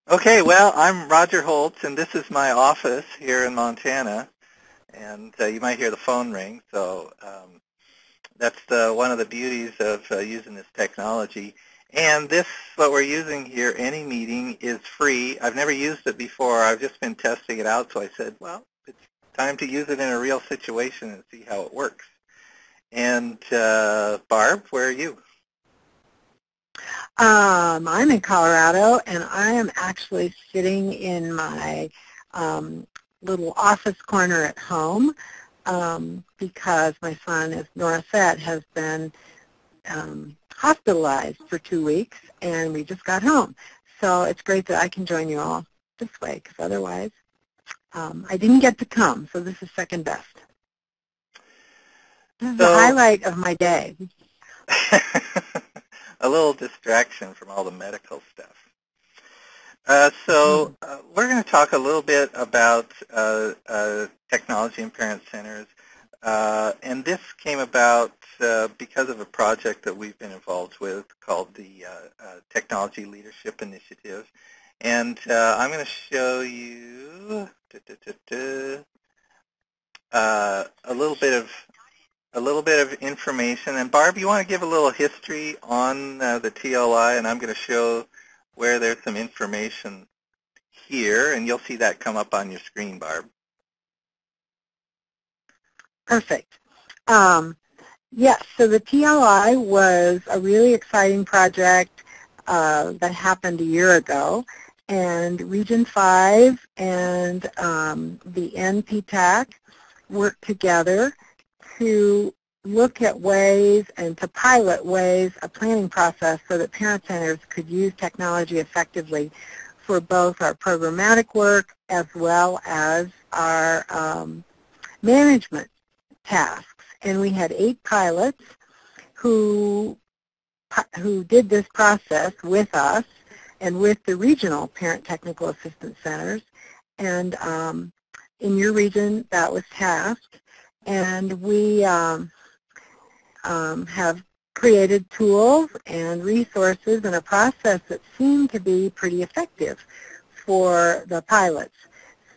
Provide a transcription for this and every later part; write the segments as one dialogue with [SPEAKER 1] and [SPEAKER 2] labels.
[SPEAKER 1] Okay, well, I'm Roger Holtz, and this is my office here in Montana, and you might hear the phone ring, so that's one of the beauties of using this technology. And this, what we're using here, Any Meeting, is free. I've never used it before. I've just been testing it out, so I said, well, it's time to use it in a real situation and see how it works. And Barb, where are you?
[SPEAKER 2] I'm in Colorado, and I am actually sitting in my little office corner at home because my son, as Nora said, has been hospitalized for 2 weeks, and we just got home. So it's great that I can join you all this way, because otherwise I didn't get to come, so this is second best. This is the highlight of my day.
[SPEAKER 1] A little distraction from all the medical stuff. We're going to talk a little bit about technology in parent centers. And this came about because of a project that we've been involved with called the Technology Leadership Initiative. And I'm going to show you a little bit of information. And Barb, you want to give a little history on the TLI, and I'm going to show where there's some information here, and you'll see that come up on your screen, Barb.
[SPEAKER 2] Perfect. Yes, so the TLI was a really exciting project that happened a year ago, and Region 5 and the PTAC worked together to look at ways and to pilot ways, a planning process so that parent centers could use technology effectively for both our programmatic work as well as our management tasks. And we had 8 pilots who did this process with us and with the regional parent technical assistance centers. And in your region, that was tasked. And we have created tools and resources and a process that seemed to be pretty effective for the pilots.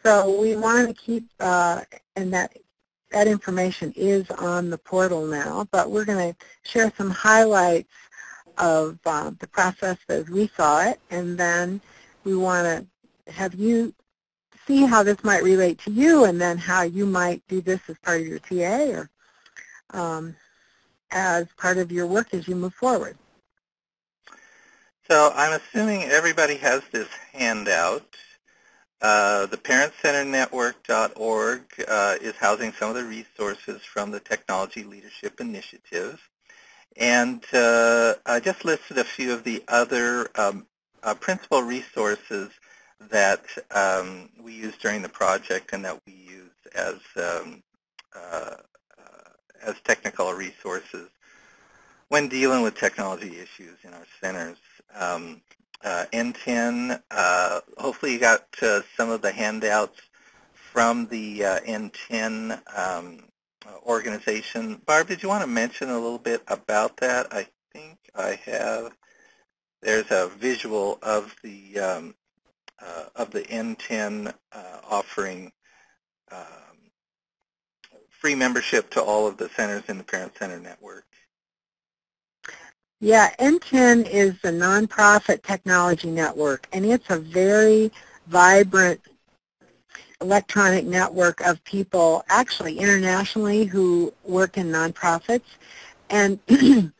[SPEAKER 2] So we want to keep, and that information is on the portal now, but we're going to share some highlights of the process as we saw it, and then we want to have you see how this might relate to you, and then how you might do this as part of your TA or as part of your work as you move forward.
[SPEAKER 1] So I'm assuming everybody has this handout. The ParentCenterNetwork.org is housing some of the resources from the Technology Leadership Initiative. And I just listed a few of the other principal resources that we used during the project and that we use as technical resources when dealing with technology issues in our centers. N10, hopefully you got some of the handouts from the N10 organization. Barb, did you want to mention a little bit about that? I think I have. There's a visual of the N10 offering free membership to all of the centers in the Parent Center Network.
[SPEAKER 2] Yeah, N10 is a nonprofit technology network, and it's a very vibrant electronic network of people, actually internationally, who work in nonprofits. And it's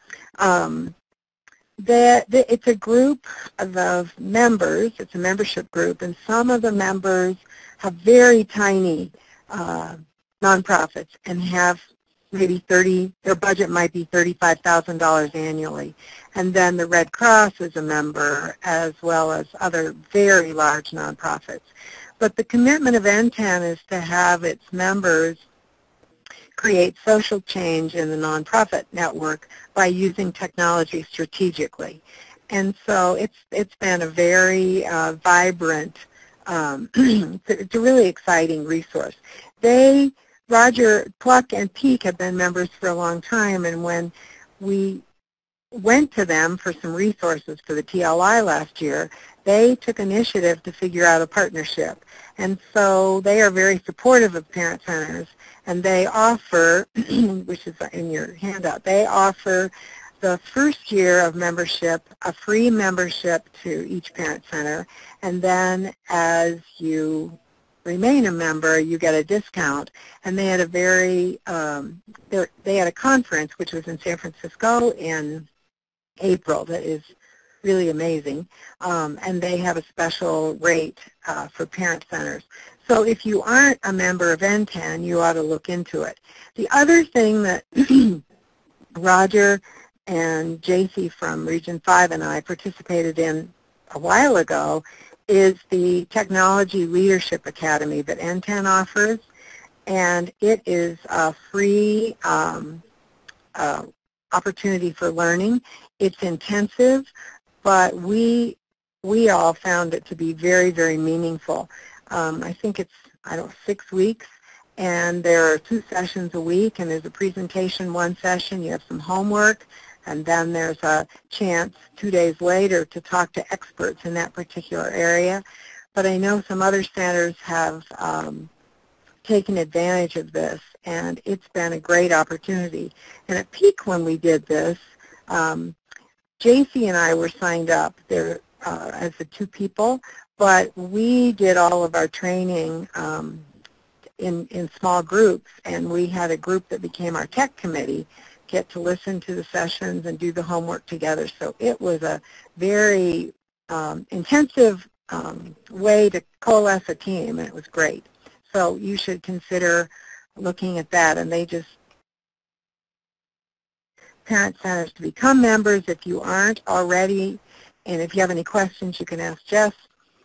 [SPEAKER 2] a group of members. It's a membership group, and some of the members have very tiny nonprofits and have maybe their budget might be $35,000 annually. And then the Red Cross is a member, as well as other very large nonprofits. But the commitment of N10 is to have its members create social change in the nonprofit network by using technology strategically. And so it's been a very vibrant, it's a really exciting resource. Roger, Pluck, and Peak have been members for a long time, and when we went to them for some resources for the TLI last year, they took initiative to figure out a partnership. And so they are very supportive of parent centers, and they offer, which is in your handout, they offer the first year of membership, a free membership to each parent center, and then as you remain a member, you get a discount. And they had a they had a conference, which was in San Francisco in April, that is really amazing, and they have a special rate for parent centers. So if you aren't a member of NTEN, you ought to look into it. The other thing that Roger and JC from Region 5 and I participated in a while ago is the Technology Leadership Academy that NTEN offers, and it is a free opportunity for learning. It's intensive, but we all found it to be very, very meaningful. I think it's, 6 weeks, and there are 2 sessions a week, and there's a presentation one session, you have some homework, and then there's a chance 2 days later to talk to experts in that particular area. But I know some other centers have taken advantage of this, and it's been a great opportunity. And at Peak, when we did this, JC and I were signed up there as the 2 people, but we did all of our training in small groups, and we had a group that became our tech committee, get to listen to the sessions and do the homework together. So it was a very intensive way to coalesce a team, and it was great. So you should consider looking at that, and they just parent centers to become members if you aren't already, and if you have any questions you can ask Jess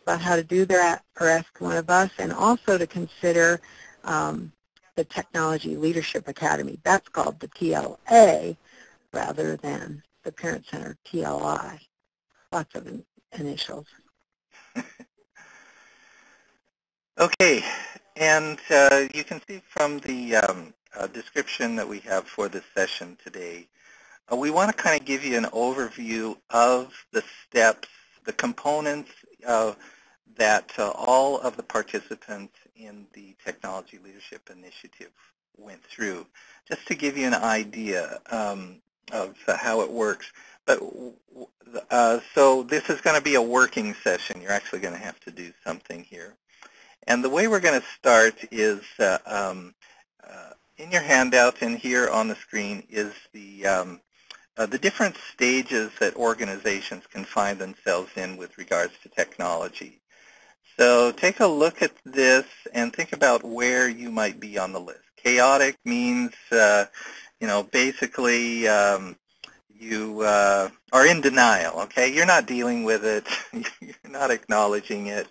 [SPEAKER 2] about how to do that or ask one of us, and also to consider the Technology Leadership Academy. That's called the TLA rather than the Parent Center TLI. Lots of initials.
[SPEAKER 1] Okay, and you can see from the description that we have for this session today, we want to kind of give you an overview of the steps, the components that all of the participants in the Technology Leadership Initiative went through, just to give you an idea of how it works. But so this is going to be a working session. You're actually going to have to do something here. And the way we're going to start is in your handout and here on the screen is the different stages that organizations can find themselves in with regards to technology. So take a look at this and think about where you might be on the list. Chaotic means, basically you are in denial, okay? You're not dealing with it. You're not acknowledging it.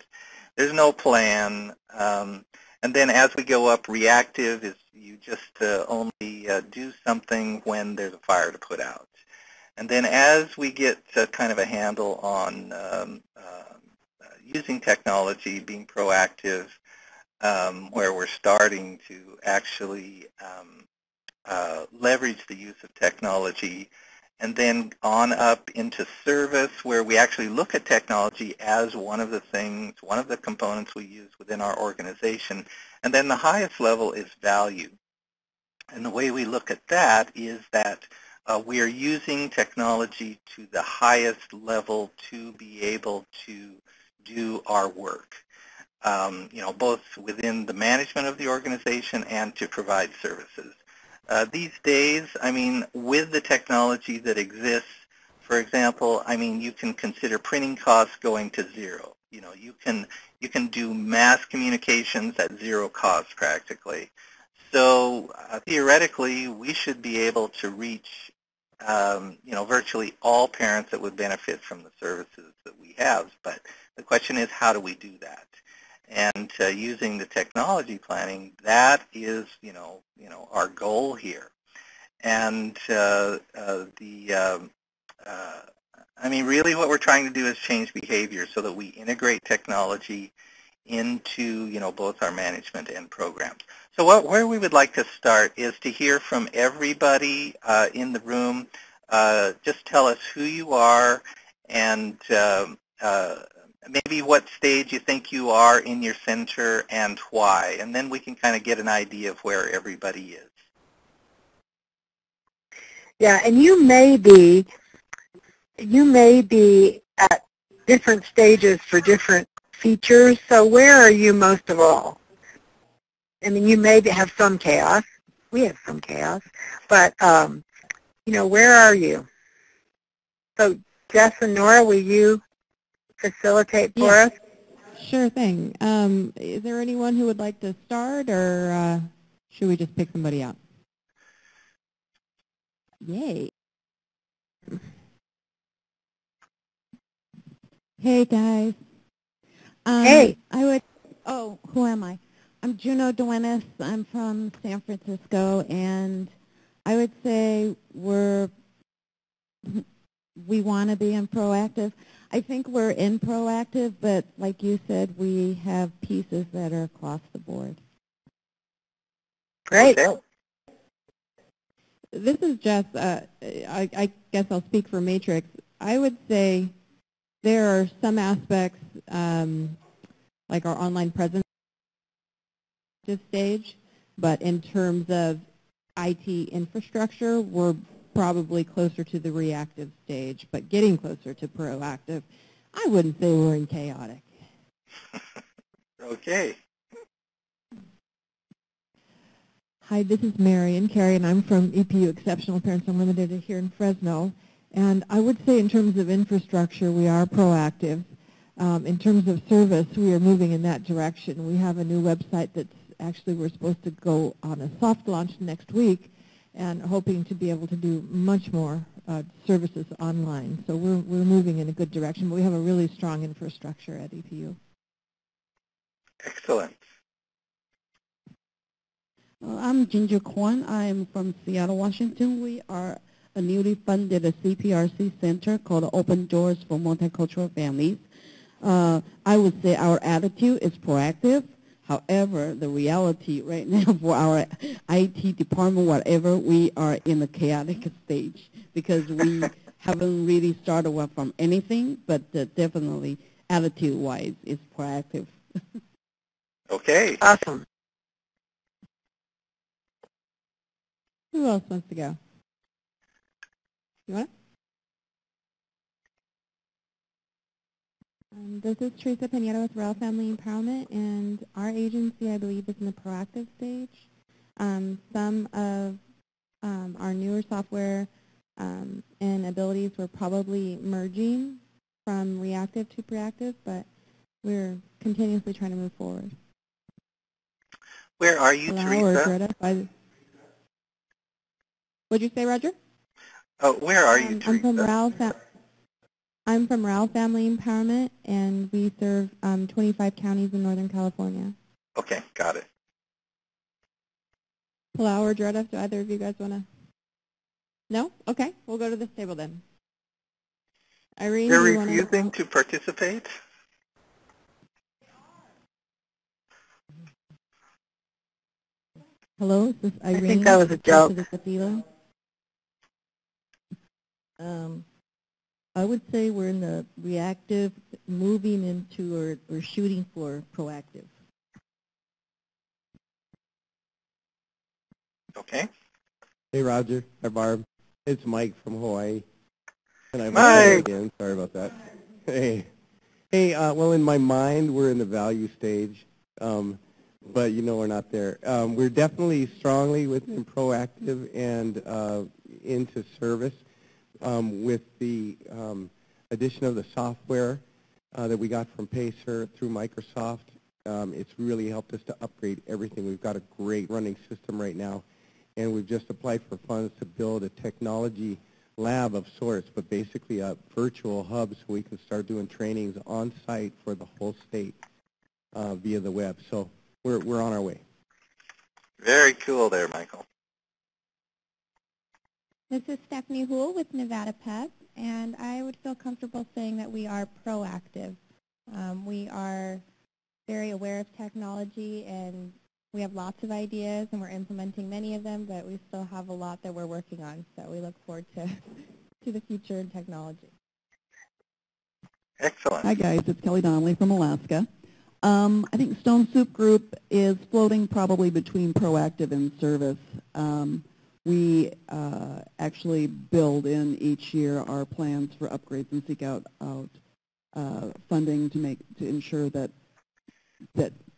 [SPEAKER 1] There's no plan. And then as we go up, reactive is you just only do something when there's a fire to put out. And then as we get kind of a handle on using technology, being proactive, where we're starting to actually leverage the use of technology, and then on up into service, where we actually look at technology as one of the things, one of the components we use within our organization. And then the highest level is value. And the way we look at that is that we are using technology to the highest level to be able to do our work, both within the management of the organization and to provide services. These days, with the technology that exists, for example, you can consider printing costs going to zero. You can do mass communications at zero cost practically. So theoretically, we should be able to reach, virtually all parents that would benefit from the services that we have. But the question is, how do we do that? And using the technology planning, that is, our goal here. And really what we're trying to do is change behavior so that we integrate technology into, both our management and programs. So where we would like to start is to hear from everybody in the room just tell us who you are and maybe what stage you think you are in your center and why, and then we can kind of get an idea of where everybody is.
[SPEAKER 2] Yeah, and you may be at different stages for different features. So where are you most of all? I mean, you may have some chaos. We have some chaos, but where are you? So Jess and Nora, will you facilitate for us?
[SPEAKER 3] Sure thing. Is there anyone who would like to start, or should we just pick somebody out? Yay. Hey, guys.
[SPEAKER 2] Hey.
[SPEAKER 3] Who am I? I'm Juno Duenas. I'm from San Francisco, and I would say we want to be in proactive. I think we're in proactive, but like you said, we have pieces that are across the board.
[SPEAKER 2] Great.
[SPEAKER 1] Okay.
[SPEAKER 3] This is Jess. I guess I'll speak for Matrix. I would say there are some aspects, like our online presence stage, but in terms of IT infrastructure, we're probably closer to the reactive stage, but getting closer to proactive. I wouldn't say we're in chaotic.
[SPEAKER 1] Okay.
[SPEAKER 3] Hi, this is Marion Carey, and I'm from EPU Exceptional Parents Unlimited here in Fresno. And I would say in terms of infrastructure, we are proactive. In terms of service, we are moving in that direction. We have a new website that's actually we're supposed to go on a soft launch next week, and hoping to be able to do much more services online. So we're moving in a good direction, but we have a really strong infrastructure at EPU.
[SPEAKER 1] Excellent.
[SPEAKER 4] I'm Ginger Kwan. I'm from Seattle, Washington. We are a newly funded CPRC center called Open Doors for Multicultural Families. I would say our attitude is proactive. However, the reality right now for our IT department, whatever, we are in a chaotic stage because we haven't really started well from anything, but definitely attitude-wise, it's proactive.
[SPEAKER 1] Okay.
[SPEAKER 2] Awesome.
[SPEAKER 3] Who else wants to go? You want it? This is Teresa Pineda with Royal Family Empowerment, and our agency, I believe, is in the proactive stage. Some of our newer software and abilities were probably merging from reactive to proactive, but we're continuously trying to move forward.
[SPEAKER 1] Where are you, Teresa?
[SPEAKER 3] What'd you say, Roger?
[SPEAKER 1] Oh, where are you, Teresa?
[SPEAKER 3] I'm from Royal Family Empowerment, and we serve 25 counties in Northern California.
[SPEAKER 1] Okay, got it.
[SPEAKER 3] Palau or Doretta, do either of you guys want to? No? Okay, we'll go to this table then. Irene,
[SPEAKER 1] You're refusing to participate?
[SPEAKER 3] Hello, is this Irene?
[SPEAKER 2] I think that was a joke.
[SPEAKER 4] I would say we're in the reactive, moving into or shooting for proactive.
[SPEAKER 1] Okay.
[SPEAKER 5] Hey, Roger. Hi, Barb. It's Mike from Hawaii. And I'm
[SPEAKER 1] Mike.
[SPEAKER 5] Again. Sorry about that. Hey. Hey, well, in my mind, we're in the value stage, but we're not there. We're definitely strongly within proactive and into service. With the addition of the software that we got from Pacer through Microsoft, it's really helped us to upgrade everything. We've got a great running system right now, and we've just applied for funds to build a technology lab of sorts, but basically a virtual hub so we can start doing trainings on site for the whole state via the web. So we're on our way.
[SPEAKER 1] Very cool there, Michael.
[SPEAKER 6] This is Stephanie Houle with Nevada Pep, and I would feel comfortable saying that we are proactive. We are very aware of technology, and we have lots of ideas, and we're implementing many of them, but we still have a lot that we're working on. So we look forward to to the future in technology.
[SPEAKER 1] Excellent.
[SPEAKER 7] Hi guys, it's Kelly Donnelly from Alaska. I think Stone Soup Group is floating probably between proactive and service. We actually build in each year our plans for upgrades and seek out funding to ensure that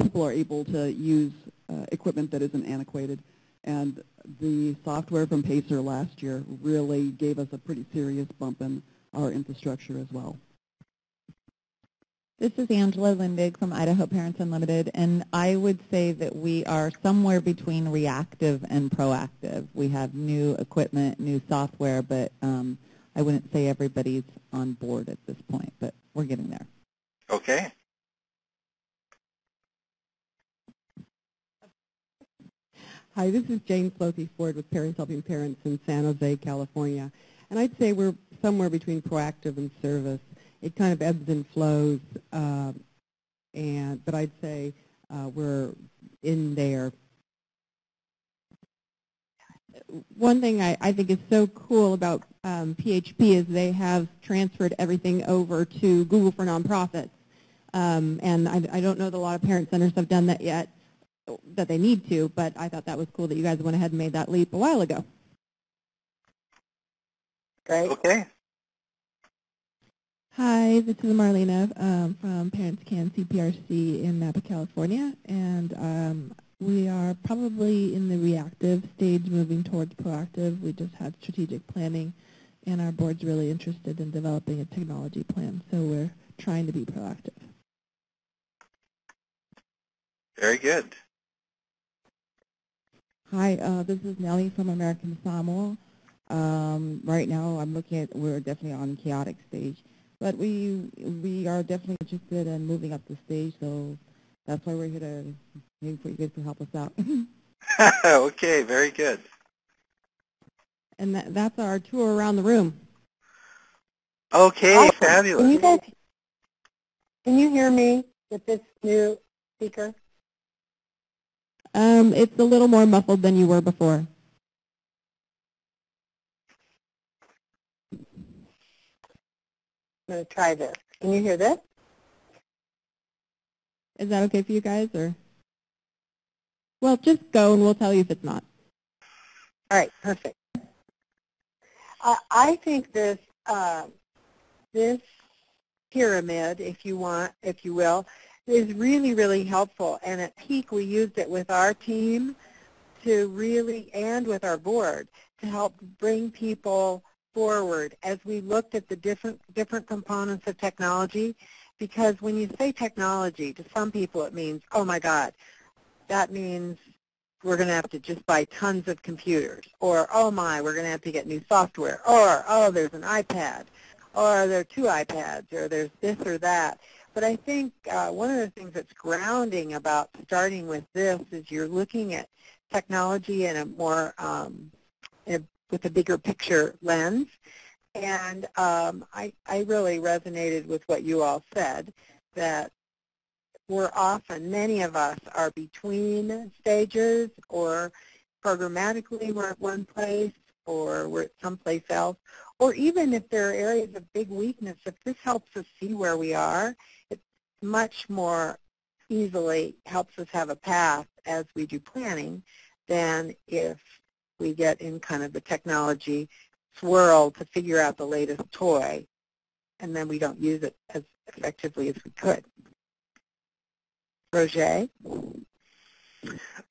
[SPEAKER 7] people are able to use equipment that isn't antiquated. And the software from Pacer last year really gave us a pretty serious bump in our infrastructure as well.
[SPEAKER 3] This is Angela Lindig from Idaho Parents Unlimited, and I would say that we are somewhere between reactive and proactive. We have new equipment, new software, but I wouldn't say everybody's on board at this point, but we're getting there.
[SPEAKER 1] Okay.
[SPEAKER 8] Hi, this is Jane Slothy Ford with Parents Helping Parents in San Jose, California. And I'd say we're somewhere between proactive and service. It kind of ebbs and flows, but I'd say we're in there.
[SPEAKER 3] One thing I think is so cool about PHP is they have transferred everything over to Google for Nonprofits. And I don't know that a lot of parent centers have done that yet, that they need to, but I thought that was cool that you guys went ahead and made that leap a while ago.
[SPEAKER 2] Great.
[SPEAKER 1] Okay.
[SPEAKER 6] Hi, this is Marlena from Parents Can CPRC in Napa, California, and we are probably in the reactive stage moving towards proactive. We just had strategic planning, and our board's really interested in developing a technology plan, so we're trying to be proactive.
[SPEAKER 1] Very good.
[SPEAKER 3] Hi, this is Nellie from American Samoa. Right now I'm looking at, we're definitely on chaotic stage, but we are definitely interested in moving up the stage, so that's why we're here to, maybe for you guys to help us out.
[SPEAKER 1] Okay, very good.
[SPEAKER 3] And that's our tour around the room.
[SPEAKER 1] Okay,
[SPEAKER 2] Awesome.
[SPEAKER 1] fabulous.
[SPEAKER 2] Can you hear me with this new speaker?
[SPEAKER 3] It's a little more muffled than you were before.
[SPEAKER 2] I'm going to try this. Can you hear this?
[SPEAKER 3] Is that okay for you guys, or? Well, just go and we'll tell you if it's not.
[SPEAKER 2] All right, perfect. I think this this pyramid, if you will, is really, really helpful. And at PEAC, we used it with our team to really, and with our board, to help bring people forward as we looked at the different components of technology. Because when you say technology, to some people it means, oh my God, that means we're going to have to just buy tons of computers. Or, oh my, we're going to have to get new software. Or, oh, there's an iPad. Or there are 2 iPads. Or there's this or that. But I think one of the things that's grounding about starting with this is you're looking at technology in a more, with a bigger picture lens. And I really resonated with what you all said, that we're often, many of us are between stages, or programmatically we're at one place, or we're at someplace else. Or even if there are areas of big weakness, if this helps us see where we are, it much more easily helps us have a path as we do planning than if we get in kind of the technology swirl to figure out the latest toy, and then we don't use it as effectively as we could. Roger?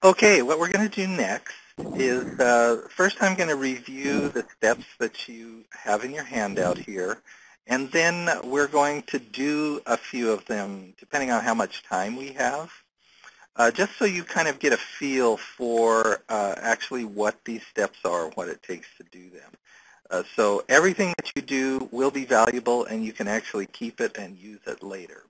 [SPEAKER 1] Okay, what we're going to do next is first I'm going to review the steps that you have in your handout here, and then we're going to do a few of them depending on how much time we have, just so you kind of get a feel for actually what these steps are, what it takes to do them. So everything that you do will be valuable, and you can actually keep it and use it later.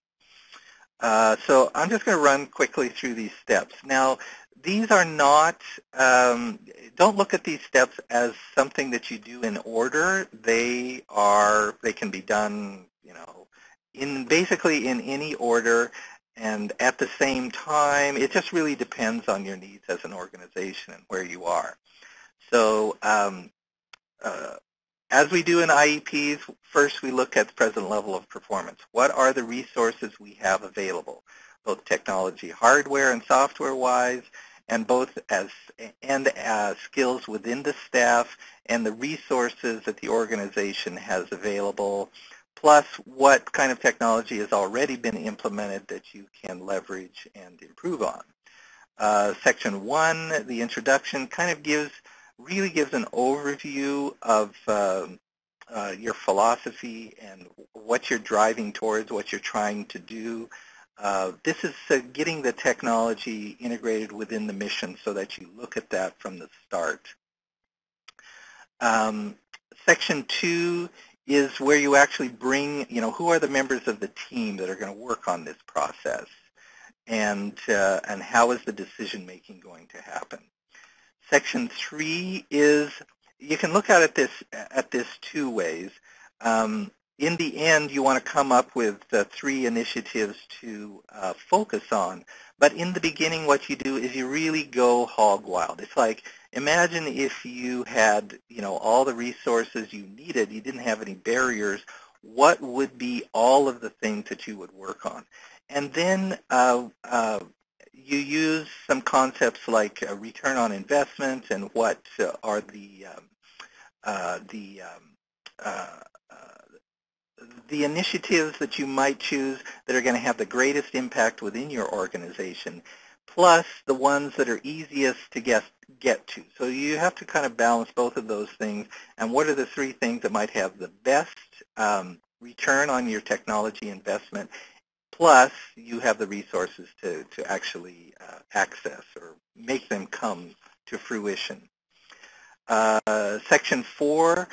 [SPEAKER 1] So I'm just going to run quickly through these steps. Now, these are not, don't look at these steps as something that you do in order. They can be done, basically in any order and at the same time. It just really depends on your needs as an organization and where you are. So As we do in IEPs, first we look at the present level of performance. What are the resources we have available, both technology, hardware, and software-wise, and both as skills within the staff and the resources that the organization has available, plus what kind of technology has already been implemented that you can leverage and improve on. Section 1, the introduction, kind of really gives an overview of your philosophy and what you're driving towards, what you're trying to do. This is getting the technology integrated within the mission so that you look at that from the start. Section 2 is where you actually bring, who are the members of the team that are going to work on this process, and how is the decision making going to happen. Section 3 is, you can look at this two ways. In the end, you want to come up with 3 initiatives to focus on. But in the beginning, what you do is you really go hog wild. It's like, imagine if you had, all the resources you needed, you didn't have any barriers, what would be all of the things that you would work on? And then you use some concepts like return on investment and what are the initiatives that you might choose that are going to have the greatest impact within your organization, plus the ones that are easiest to get to. So you have to kind of balance both of those things, and what are the 3 things that might have the best return on your technology investment, plus you have the resources to actually access or make them come to fruition. Section 4,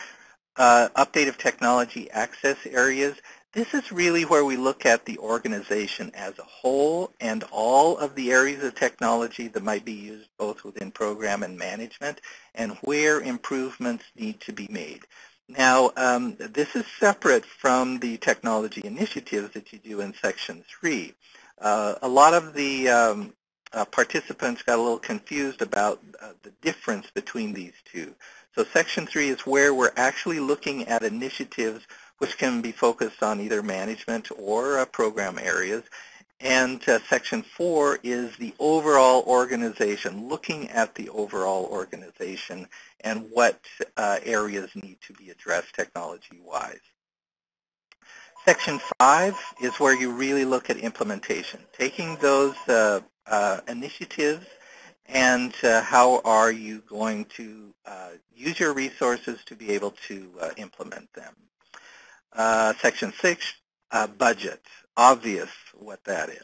[SPEAKER 1] update of technology access areas. This is really where we look at the organization as a whole and all of the areas of technology that might be used both within program and management and where improvements need to be made. Now, this is separate from the technology initiatives that you do in Section 3. A lot of the participants got a little confused about the difference between these two. So Section 3 is where we're actually looking at initiatives which can be focused on either management or program areas. And Section 4 is the overall organization, looking at the overall organization and what areas need to be addressed technology-wise. Section 5 is where you really look at implementation, taking those initiatives and how are you going to use your resources to be able to implement them. Section 6, budget. Obvious what that is.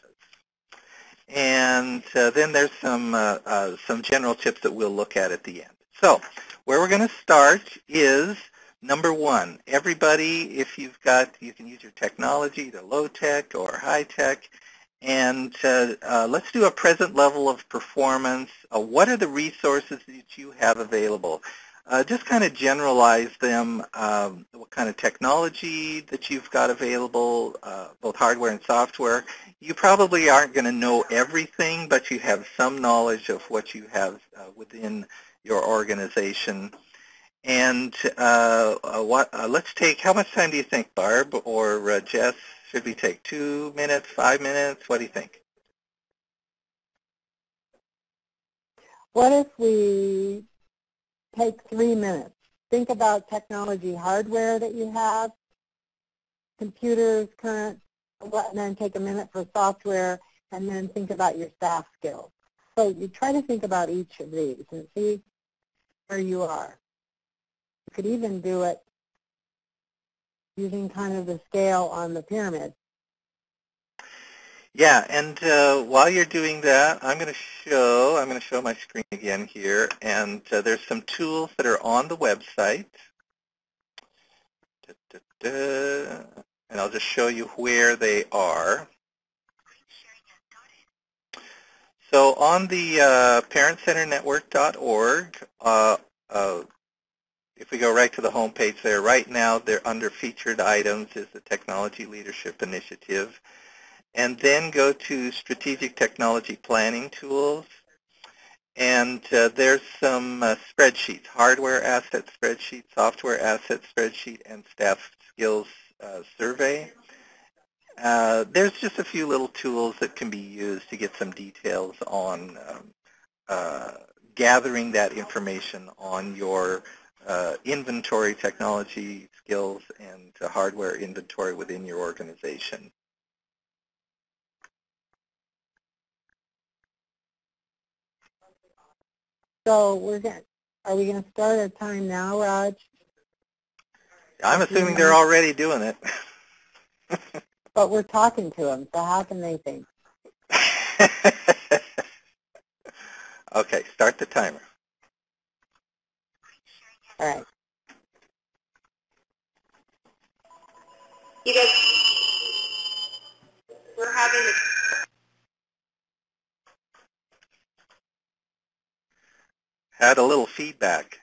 [SPEAKER 1] And then there's some general tips that we'll look at the end. So where we're going to start is number 1. Everybody, if you've got, you can use your technology, either low-tech or high-tech, and let's do a present level of performance. What are the resources that you have available? Just kind of generalize them, what kind of technology that you've got available, both hardware and software. You probably aren't going to know everything, but you have some knowledge of what you have within your organization. And let's take, how much time do you think, Barb or Jess? Should we take 2 minutes, 5 minutes? What do you think?
[SPEAKER 2] What if we take 3 minutes? Think about technology hardware that you have, computers, current, and then take a minute for software, and then think about your staff skills. So you try to think about each of these and see where you are. You could even do it using kind of the scale on the pyramid.
[SPEAKER 1] Yeah, and while you're doing that, I'm going to show my screen again here, and there's some tools that are on the website. And I'll just show you where they are. So on the parentcenternetwork.org, if we go right to the home page there, right now they're under featured items is the Technology Leadership Initiative. And then go to Strategic Technology Planning Tools. And there's some spreadsheets, hardware asset spreadsheet, software asset spreadsheet, and staff skills survey. There's just a few little tools that can be used to get some details on gathering that information on your inventory technology skills and hardware inventory within your organization.
[SPEAKER 2] So are we going to start our time now, Raj?
[SPEAKER 1] I'm assuming they're already doing it.
[SPEAKER 2] But we're talking to them, so how can they think?
[SPEAKER 1] Okay, start the timer.
[SPEAKER 2] All right.
[SPEAKER 9] You guys, we're having
[SPEAKER 1] Had a little feedback.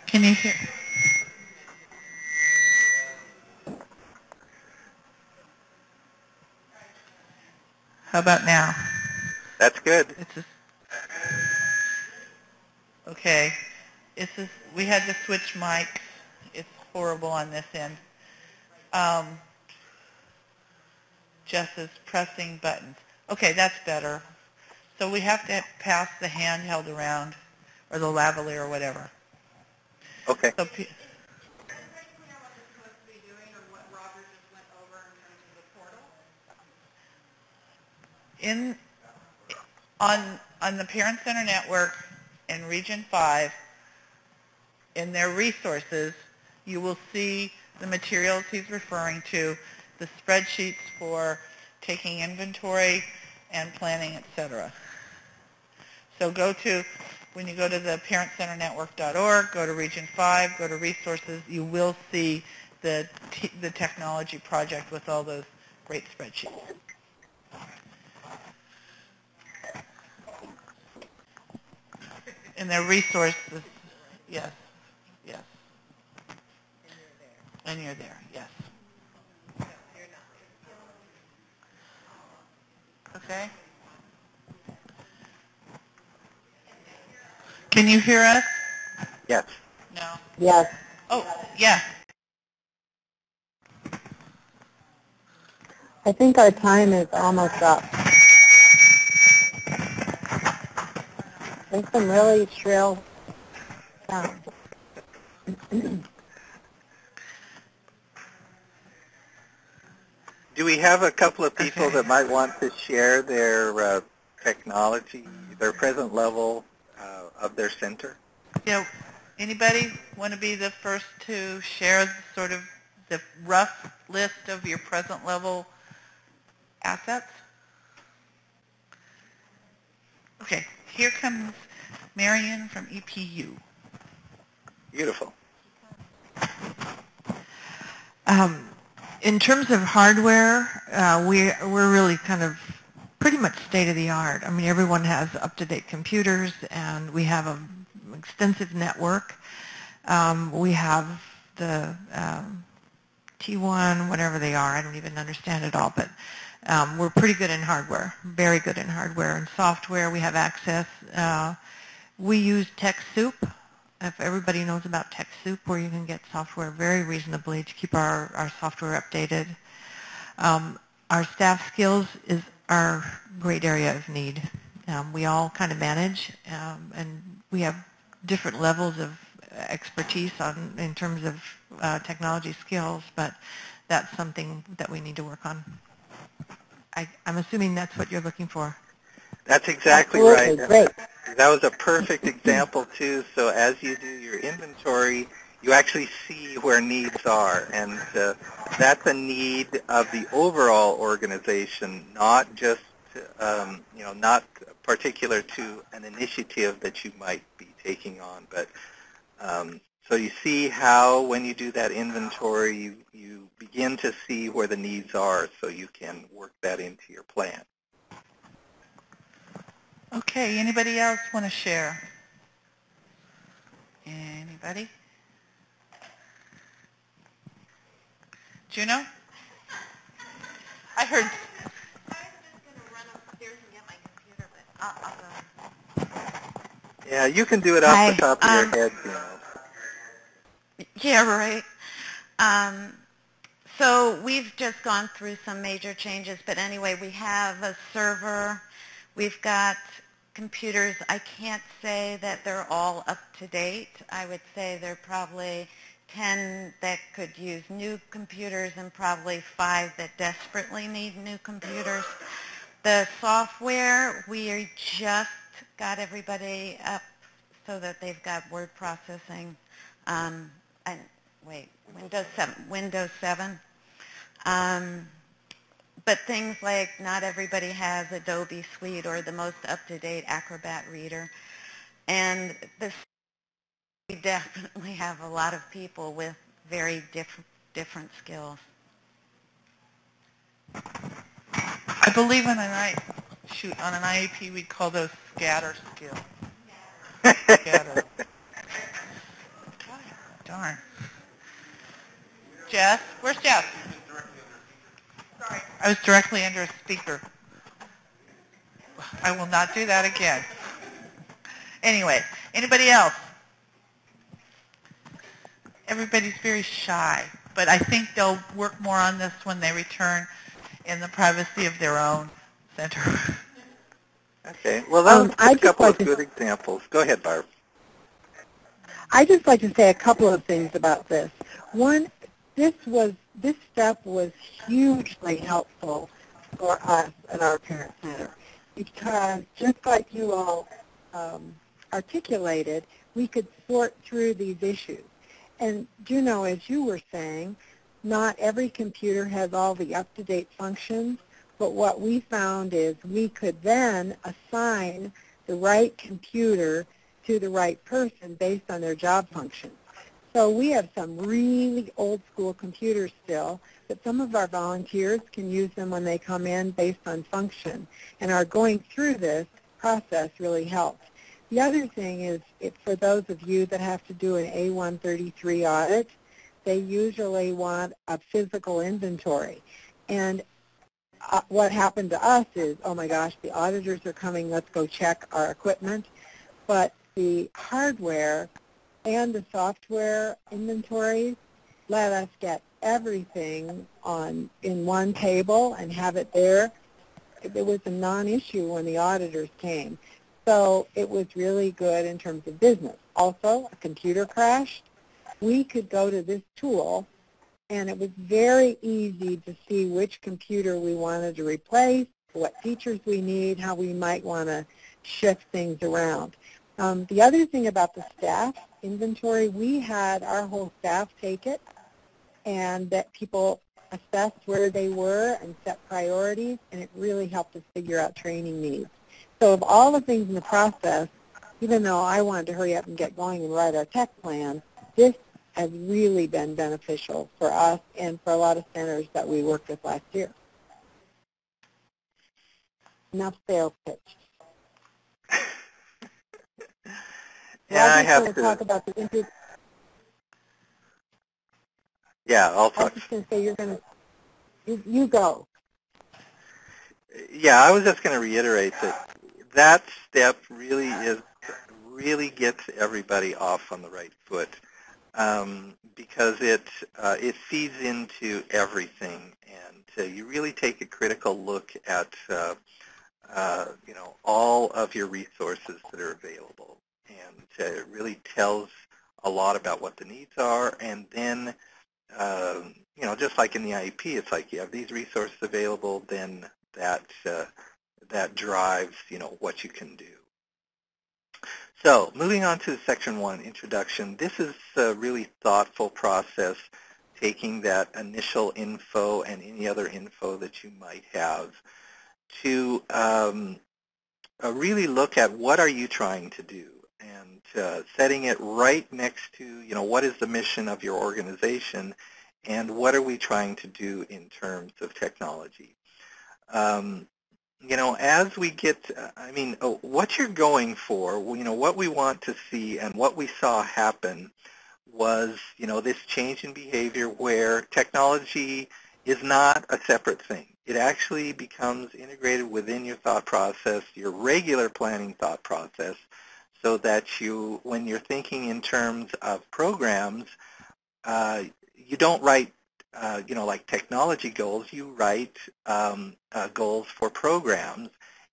[SPEAKER 9] Can you hear? How about now?
[SPEAKER 1] That's good.
[SPEAKER 9] Okay. We had to switch mics. It's horrible on this end. Jess is pressing buttons. Okay, that's better. So we have to pass the handheld around, or the lavalier or whatever.
[SPEAKER 1] Okay.
[SPEAKER 9] So on the Parent Center Network in Region 5, in their resources, you will see the materials he's referring to, the spreadsheets for taking inventory and planning, etc. So when you go to the parentcenternetwork.org, go to Region 5, go to resources, you will see the technology project with all those great spreadsheets. In their resources, yes. And you're there, yes. Okay. Can you hear us?
[SPEAKER 1] Yes.
[SPEAKER 9] No.
[SPEAKER 2] Yes.
[SPEAKER 9] Oh, yeah.
[SPEAKER 2] I think our time is almost up. There's some really shrill sounds.
[SPEAKER 1] Do we have a couple of people that might want to share their technology, their present level of their center?
[SPEAKER 9] Yeah. Anybody want to be the first to share sort of the rough list of your present level assets? Okay. Here comes Marion from EPU.
[SPEAKER 1] Beautiful.
[SPEAKER 10] In terms of hardware, we're really kind of pretty much state-of-the-art. I mean, everyone has up-to-date computers, and we have an extensive network. We have the T1, whatever they are. I don't even understand it all, but we're pretty good in hardware, very good in hardware. And software, we have access. We use TechSoup. If everybody knows about TechSoup, where you can get software very reasonably to keep our software updated. Our staff skills is our great area of need. We all kind of manage, and we have different levels of expertise in terms of technology skills, but that's something that we need to work on. I'm assuming that's what you're looking for.
[SPEAKER 1] That's exactly
[SPEAKER 2] Absolutely.
[SPEAKER 1] right.
[SPEAKER 2] Great.
[SPEAKER 1] That was a perfect example, too. So as you do your inventory, you actually see where needs are. And that's a need of the overall organization, not just, not particular to an initiative that you might be taking on. But so you see how when you do that inventory, you begin begin to see where the needs are so you can work that into your plan.
[SPEAKER 9] Okay, anybody else want to share? Anybody? Juno? I heard. I was just going to run upstairs and get my computer, but I'll go.
[SPEAKER 1] Yeah, you can do it off the top of your head, Juno.
[SPEAKER 11] Yeah, right. So we've just gone through some major changes, but anyway, we have a server. We've got computers. I can't say that they're all up to date. I would say there are probably 10 that could use new computers and probably 5 that desperately need new computers. The software, we just got everybody up so that they've got word processing. Windows 7. But things like not everybody has Adobe Suite or the most up-to-date Acrobat Reader. And we definitely have a lot of people with very different skills.
[SPEAKER 9] I believe on an IEP we'd call those scatter skills. Scatter. Darn. Jess? Where's Jess? Sorry. I was directly under a speaker. I will not do that again. Anyway, anybody else? Everybody's very shy, but I think they'll work more on this when they return in the privacy of their own center.
[SPEAKER 1] Okay. Well, that was a couple of good examples. Go ahead, Barb.
[SPEAKER 2] I'd just like to say a couple of things about this. One, this step was hugely helpful for us at our Parent Center because just like you all articulated, we could sort through these issues. And Juno, as you were saying, not every computer has all the up-to-date functions, but what we found is we could then assign the right computer to the right person based on their job function. So we have some really old-school computers still, but some of our volunteers can use them when they come in based on function. And our going through this process really helps. The other thing is, for those of you that have to do an A133 audit, they usually want a physical inventory. And what happened to us is, oh my gosh, the auditors are coming, let's go check our equipment. But the hardware and the software inventories let us get everything in one table and have it there. It was a non-issue when the auditors came. So it was really good in terms of business. Also, a computer crashed. We could go to this tool, and it was very easy to see which computer we wanted to replace, what features we need, how we might want to shift things around. The other thing about the staff inventory, we had our whole staff take it, and that people assessed where they were and set priorities, and it really helped us figure out training needs. So of all the things in the process, even though I wanted to hurry up and get going and write our tech plan, this has really been beneficial for us and for a lot of centers that we worked with last year. Enough sales pitch.
[SPEAKER 1] Yeah, I have to
[SPEAKER 2] talk about the interview.
[SPEAKER 1] Yeah, I'll talk.
[SPEAKER 2] I was just going to say you're going to, you go.
[SPEAKER 1] Yeah, I was just going to reiterate that step really gets everybody off on the right foot because it feeds into everything, and you really take a critical look at all of your resources that are available, and it really tells a lot about what the needs are, and then just like in the IEP, it's like you have these resources available, then that drives, what you can do. So moving on to Section 1, Introduction. This is a really thoughtful process, taking that initial info and any other info that you might have to really look at what are you trying to do, and setting it right next to, what is the mission of your organization, and what are we trying to do in terms of technology. As we get, what you're going for, what we want to see and what we saw happen was, this change in behavior where technology is not a separate thing. It actually becomes integrated within your thought process, your regular planning thought process, so that you, when you're thinking in terms of programs, you don't write, like technology goals. You write goals for programs,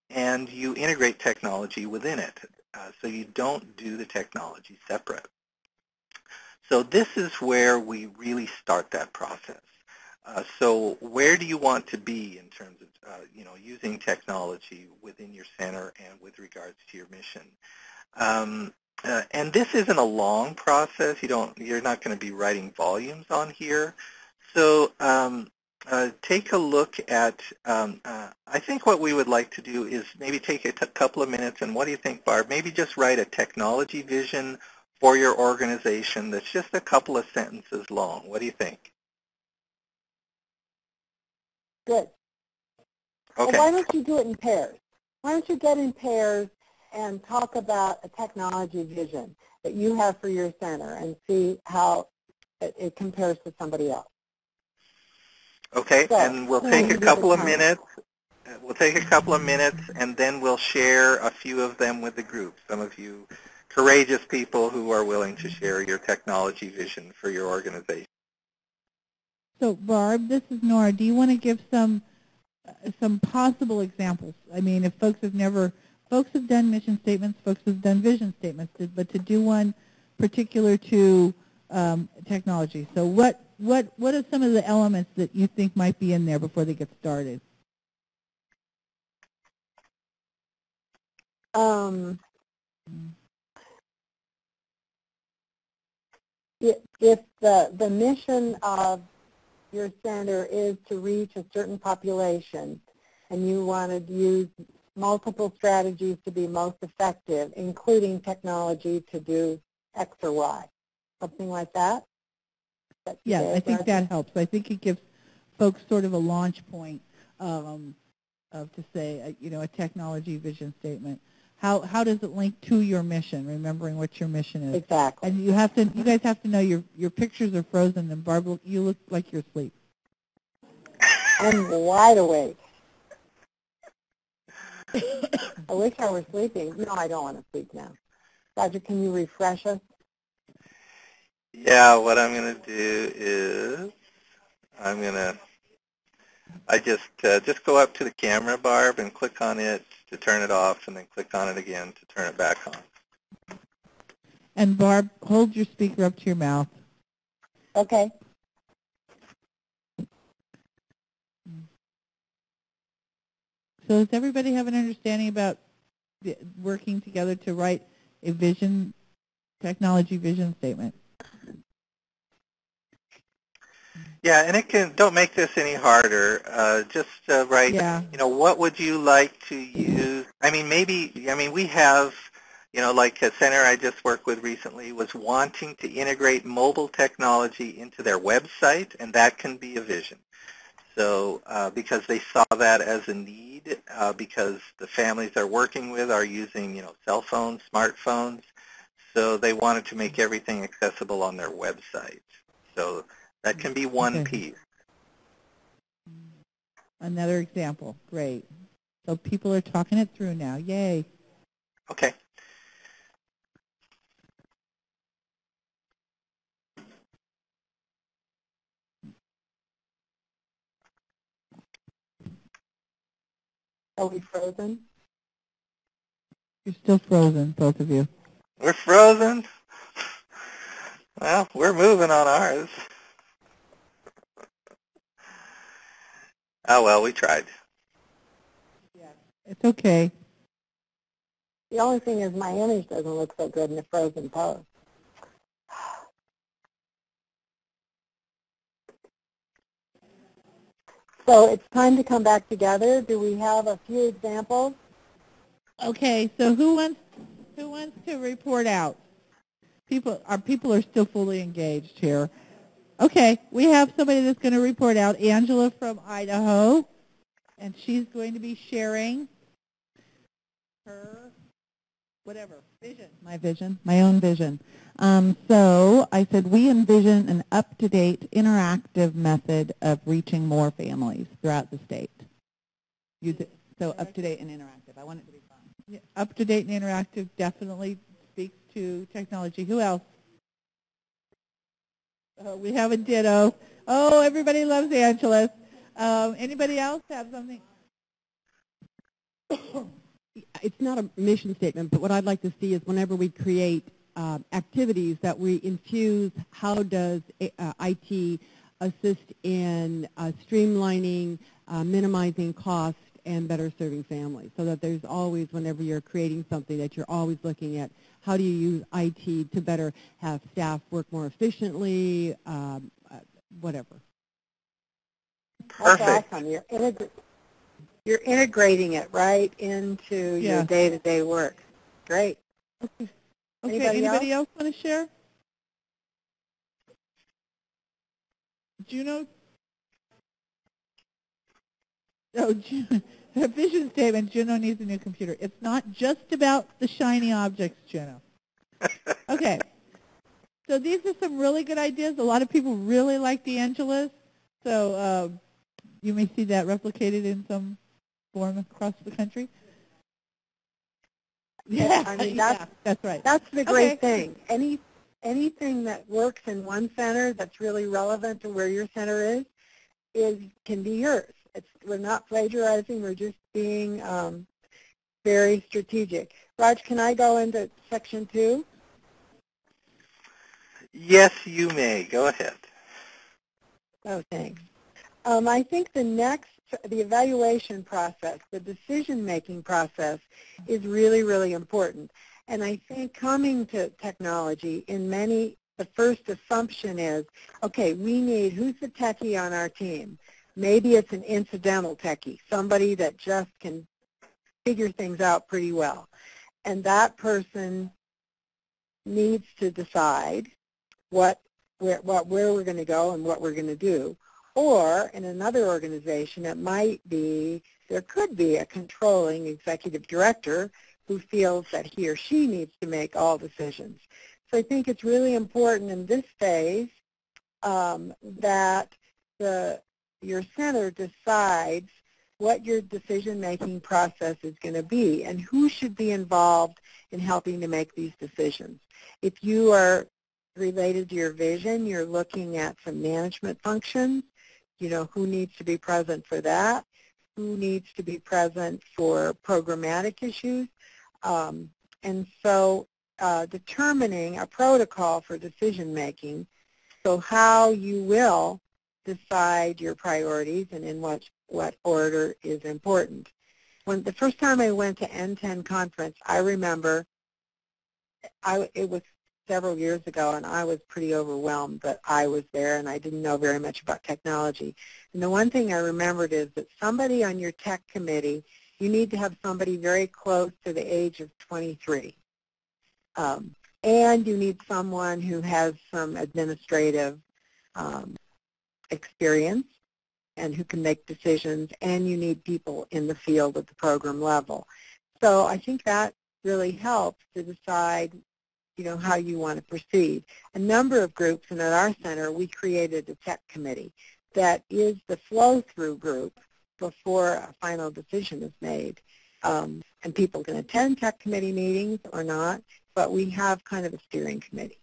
[SPEAKER 1] and you integrate technology within it. So you don't do the technology separate. So this is where we really start that process. So where do you want to be in terms of, using technology within your center and with regards to your mission? And this isn't a long process. You're not going to be writing volumes on here. So take a look at, I think what we would like to do is maybe take a couple of minutes, and what do you think, Barb? Maybe just write a technology vision for your organization that's just a couple of sentences long. What do you think?
[SPEAKER 2] Good.
[SPEAKER 1] Okay.
[SPEAKER 2] Well, why don't you do it in pairs? Why don't you get in pairs and talk about a technology vision that you have for your center and see how it compares to somebody else.
[SPEAKER 1] Okay, so, and we'll take a couple of minutes. We'll take a couple of minutes, and then we'll share a few of them with the group. Some of you courageous people who are willing to share your technology vision for your organization.
[SPEAKER 10] So, Barb, this is Nora. Do you want to give some possible examples? I mean, if folks have done mission statements, folks have done vision statements, but to do one particular to technology. So what are some of the elements that you think might be in there before they get started?
[SPEAKER 2] If the mission of your center is to reach a certain population and you want to use multiple strategies to be most effective, including technology to do X or Y, something like that?
[SPEAKER 10] Yeah, I think that helps. I think it gives folks sort of a launch point to say, a technology vision statement. How does it link to your mission? Remembering what your mission is.
[SPEAKER 2] Exactly.
[SPEAKER 10] And you guys have to know your pictures are frozen. And Barbara, you look like you're asleep.
[SPEAKER 2] I'm wide awake. I wish I were sleeping. No, I don't want to sleep now. Roger, can you refresh us?
[SPEAKER 1] Yeah, what I'm going to do is I just go up to the camera, Barb, and click on it to turn it off, and then click on it again to turn it back on.
[SPEAKER 10] And Barb, hold your speaker up to your mouth.
[SPEAKER 2] Okay.
[SPEAKER 10] So does everybody have an understanding about working together to write a technology vision statement?
[SPEAKER 1] Yeah, and don't make this any harder. Just write, what would you like to use? We have, like a center I just worked with recently was wanting to integrate mobile technology into their website, and that can be a vision. So because they saw that as a need, because the families they're working with are using, cell phones, smartphones, so they wanted to make everything accessible on their website. So that can be one piece.
[SPEAKER 10] Another example. Great. So people are talking it through now. Yay.
[SPEAKER 1] Okay.
[SPEAKER 2] Are we frozen?
[SPEAKER 10] You're still frozen, both of you.
[SPEAKER 1] We're frozen? Well, we're moving on ours. Oh, well, we tried.
[SPEAKER 10] Yeah, it's okay.
[SPEAKER 2] The only thing is my image doesn't look so good in the frozen pose. So it's time to come back together. Do we have a few examples?
[SPEAKER 10] Okay, so who wants to report out? People are still fully engaged here.
[SPEAKER 12] Okay, we have somebody that's going to report out, Angela from Idaho, and she's going to be sharing her vision.
[SPEAKER 7] My own vision. So I said we envision an up-to-date, interactive method of reaching more families throughout the state. So up-to-date and interactive. I want it to be fun.
[SPEAKER 12] Yeah, up-to-date and interactive definitely speaks to technology. Who else? We have a ditto. Oh, everybody loves Angela's. Anybody else have something?
[SPEAKER 8] It's not a mission statement, but what I'd like to see is whenever we create activities that we infuse, how does IT assist in streamlining, minimizing cost, and better serving families, so that there's always, whenever you're creating something, that you're always looking at how do you use IT to better have staff work more efficiently, whatever.
[SPEAKER 1] Perfect.
[SPEAKER 2] That's awesome. You're integrating it right into your day-to-day work. Great.
[SPEAKER 12] Okay, anybody else want to share? Juno? Oh, her vision statement, Juno needs a new computer. It's not just about the shiny objects, Juno. Okay. So these are some really good ideas. A lot of people really like the Angelas. So you may see that replicated in some form across the country.
[SPEAKER 2] Yeah, I mean,
[SPEAKER 12] that's right.
[SPEAKER 2] That's the great thing. Anything that works in one center that's really relevant to where your center is can be yours. We're not plagiarizing. We're just being very strategic. Raj, can I go into section 2?
[SPEAKER 1] Yes, you may. Go ahead.
[SPEAKER 2] Oh, thanks. I think the evaluation process, the decision-making process is really, really important. And I think coming to technology, the first assumption is, okay, who's the techie on our team? Maybe it's an incidental techie, somebody that just can figure things out pretty well. And that person needs to decide where we're going to go and what we're going to do. Or in another organization, there could be a controlling executive director who feels that he or she needs to make all decisions. So I think it's really important in this phase that your center decides what your decision-making process is going to be and who should be involved in helping to make these decisions. If you are related to your vision, you're looking at some management functions, who needs to be present for that, who needs to be present for programmatic issues, and so determining a protocol for decision-making, so how you will decide your priorities and in what order is important. When the first time I went to N10 conference, I remember it was several years ago, and I was pretty overwhelmed that I was there and I didn't know very much about technology. And the one thing I remembered is that somebody on your tech committee, you need to have somebody very close to the age of 23. And you need someone who has some administrative experience and who can make decisions, and you need people in the field at the program level. So I think that really helps to decide how you want to proceed. A number of groups, and at our center, we created a tech committee that is the flow-through group before a final decision is made. And people can attend tech committee meetings or not, but we have kind of a steering committee.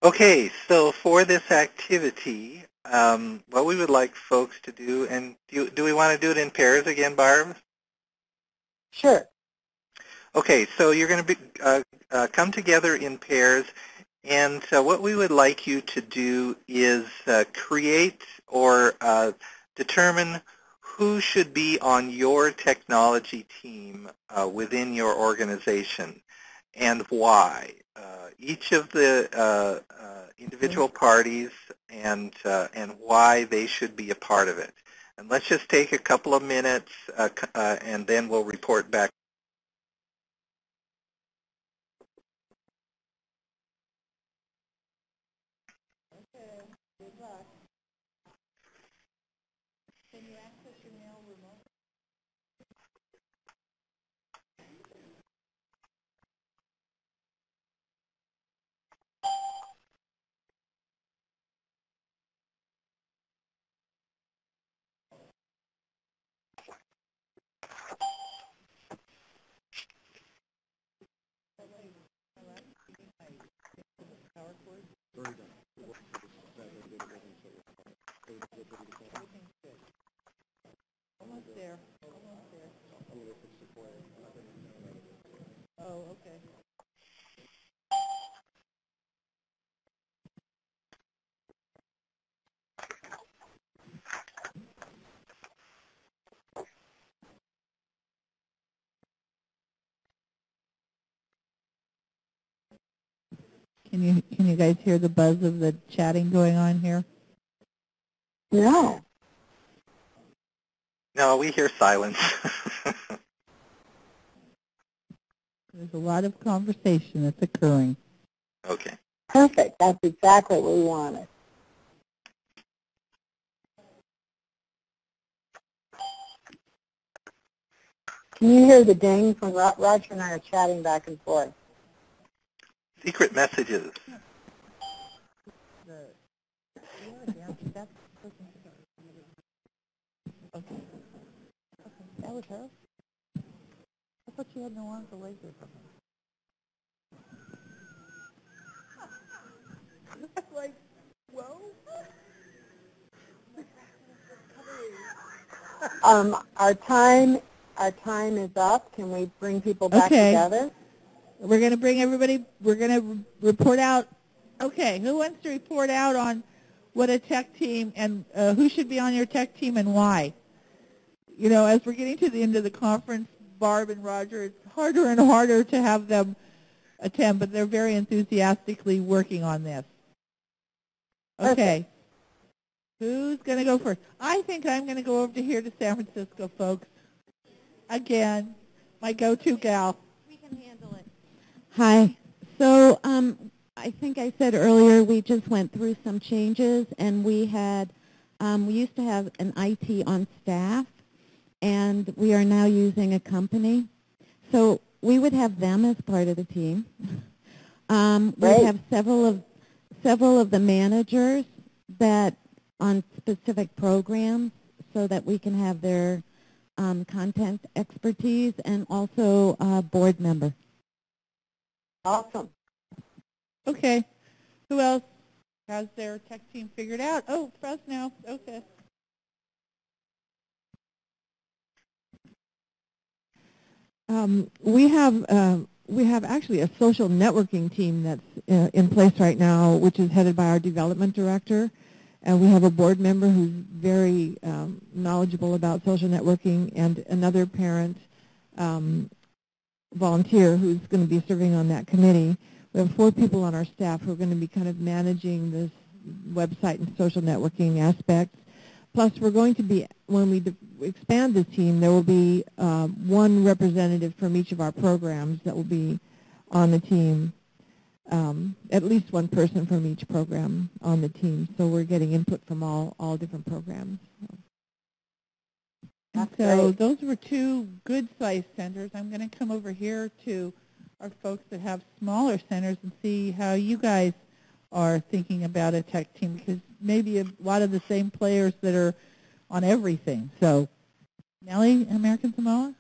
[SPEAKER 1] Okay, so for this activity, what we would like folks to do, and do we want to do it in pairs again, Barb?
[SPEAKER 2] Sure.
[SPEAKER 1] Okay, so you're going to come together in pairs, and what we would like you to do is create or determine who should be on your technology team within your organization and why. Each of the individual parties and why they should be a part of it. And let's just take a couple of minutes and then we'll report back.
[SPEAKER 12] Good luck. Can you access your mail remotely? Almost there. Almost there. Oh, okay. Can you guys hear the buzz of the chatting going on here?
[SPEAKER 2] No.
[SPEAKER 1] No, we hear silence.
[SPEAKER 12] There's a lot of conversation that's occurring.
[SPEAKER 1] Okay.
[SPEAKER 2] Perfect. That's exactly what we wanted. Can you hear the ding from Roger and I are chatting back and forth?
[SPEAKER 1] Secret messages.
[SPEAKER 12] Okay. That was her? I thought she had no arms or legs or something. Like, whoa.
[SPEAKER 2] Our time is up. Can we bring people back together?
[SPEAKER 12] We're going to bring everybody, we're going to report out. Okay, who wants to report out on what a tech team and who should be on your tech team and why? You know, as we're getting to the end of the conference, Barb and Roger, it's harder and harder to have them attend, but they're very enthusiastically working on this. Okay. Who's going to go first? I think I'm going to go over to here to San Francisco, folks. Again, my go-to gal.
[SPEAKER 11] We can handle it. Hi. So I think I said earlier we just went through some changes, and we used to have an IT on staff, and we are now using a company. So we would have them as part of the team. We have several of the managers that on specific programs so that we can have their content expertise, and also a board member.
[SPEAKER 2] Awesome.
[SPEAKER 12] Okay. Who else has their tech team figured out? Oh, Fresno. Okay.
[SPEAKER 3] We have actually a social networking team that's in place right now, which is headed by our development director. And we have a board member who's very knowledgeable about social networking, and another parent volunteer who's going to be serving on that committee. We have 4 people on our staff who are going to be kind of managing this website and social networking aspects. Plus, we're going to be, when we expand this team, there will be 1 representative from each of our programs that will be on the team. At least 1 person from each program on the team. So we're getting input from all different programs.
[SPEAKER 12] So those were 2 good-sized centers. I'm going to come over here to our folks that have smaller centers and see how you guys are thinking about a tech team, because maybe a lot of the same players that are on everything. So, Nellie, American Samoa?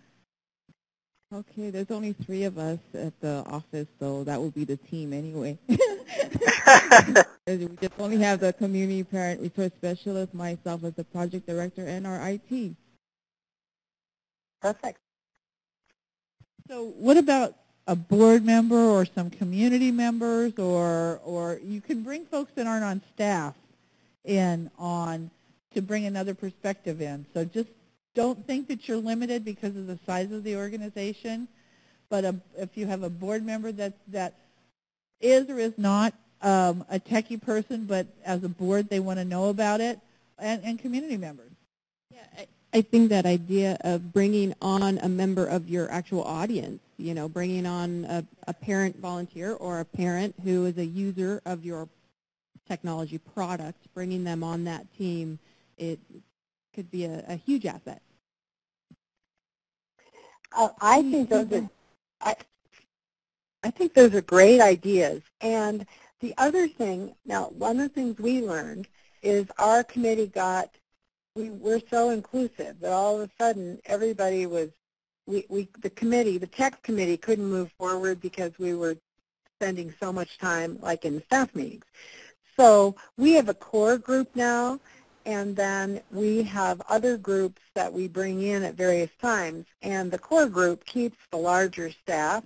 [SPEAKER 7] Okay, there's only 3 of us at the office, so that will be the team anyway. We just only have the community parent resource specialist, myself as the project director, and our IT.
[SPEAKER 2] Perfect.
[SPEAKER 12] So what about a board member or some community members, or you can bring folks that aren't on staff in on to bring another perspective in. So just don't think that you're limited because of the size of the organization, but if you have a board member that is or is not a techie person, but as a board they want to know about it, and community members.
[SPEAKER 7] Yeah, I think that idea of bringing on a member of your actual audience, you know, bringing on a parent volunteer or a parent who is a user of your
[SPEAKER 3] technology products, bringing them on that team, it could be a huge asset.
[SPEAKER 2] I think those are I think those are great ideas. And the other thing, now one of the things we learned is our committee we're so inclusive that all of a sudden everybody was, the tech committee couldn't move forward because we were spending so much time like in the staff meetings. So we have a core group now, and then we have other groups that we bring in at various times, and the core group keeps the larger staff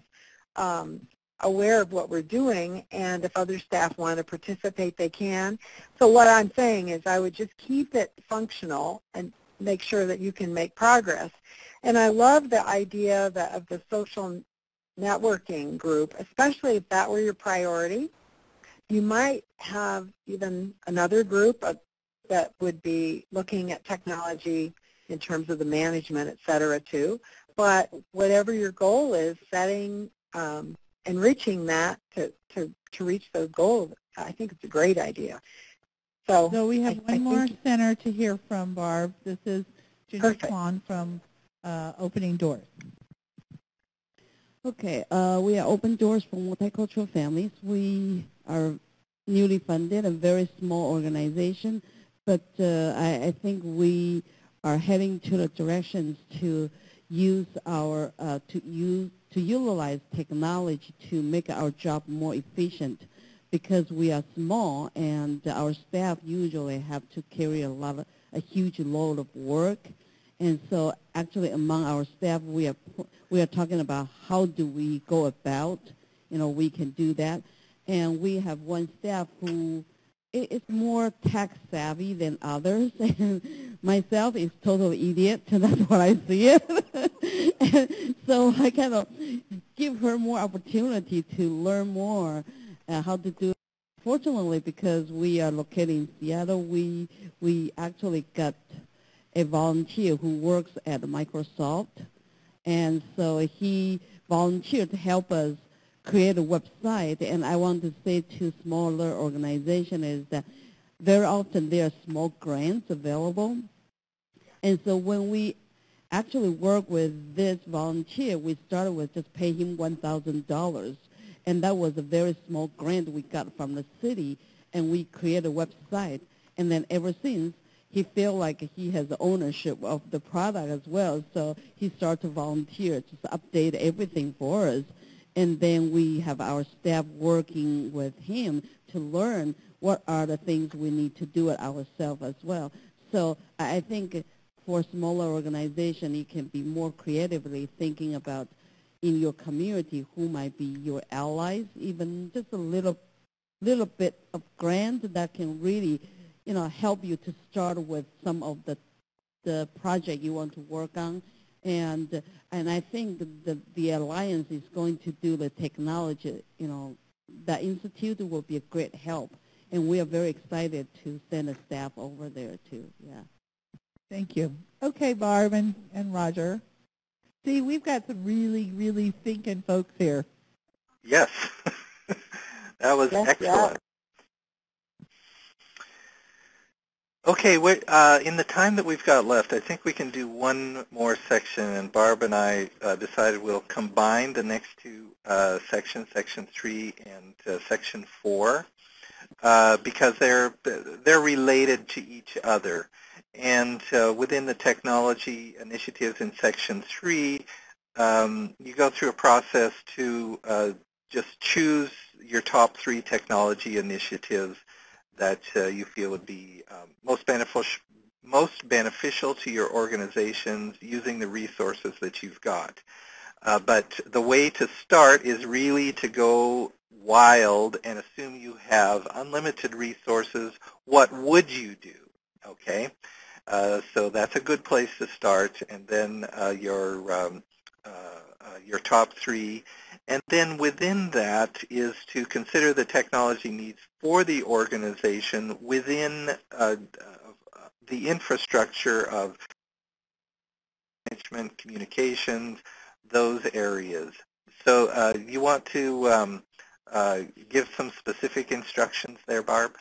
[SPEAKER 2] aware of what we're doing, and if other staff want to participate, they can. So what I'm saying is I would just keep it functional and make sure that you can make progress. And I love the idea of the social networking group, especially if that were your priority. You might have even another group that would be looking at technology in terms of the management, et cetera, too. But whatever your goal is, setting and reaching that to reach those goals, I think it's a great idea.
[SPEAKER 12] So we have one more center to hear from, Barb. This is Ginger Kwan from Opening Doors.
[SPEAKER 4] Okay, we are Open Doors for Multicultural Families. We are newly funded, a very small organization, but I think we are heading to the directions to use our to utilize technology to make our job more efficient, because we are small and our staff usually have to carry a huge load of work. And so actually among our staff, we are talking about how do we go about, we can do that. And we have one staff who is more tech savvy than others. And myself is total idiot, and that's what I see it. And so I kind of give her more opportunity to learn more how to do it. Fortunately, because we are located in Seattle, we actually got a volunteer who works at Microsoft, and so he volunteered to help us create a website. And I want to say to smaller organizations is that very often there are small grants available. And so when we actually work with this volunteer, we started with just pay him $1,000. And that was a very small grant we got from the city, and we created a website. And then ever since, he felt like he has ownership of the product as well, so he started to volunteer to update everything for us. And then we have our staff working with him to learn what are the things we need to do it ourselves as well. So I think for a smaller organization, you can be more creatively thinking about in your community who might be your allies, even just a little bit of grant that can really help you to start with some of the project you want to work on. And I think the Alliance is going to do the technology, the Institute will be a great help. And we are very excited to send a staff over there too, yeah.
[SPEAKER 12] Thank you. Okay, Barb and Roger. See, we've got some really, really thinking folks here.
[SPEAKER 1] Yes. That was excellent. Yeah. Okay, in the time that we've got left, I think we can do one more section, and Barb and I decided we'll combine the next two sections, Section 3 and Section 4, because they're related to each other. And within the technology initiatives in Section 3, you go through a process to just choose your top 3 technology initiatives that you feel would be most beneficial to your organizations using the resources that you've got. But the way to start is really to go wild and assume you have unlimited resources. What would you do? Okay, so that's a good place to start, and then your top 3. And then within that is to consider the technology needs for the organization within the infrastructure of management, communications, those areas. So you want to give some specific instructions there, Barb?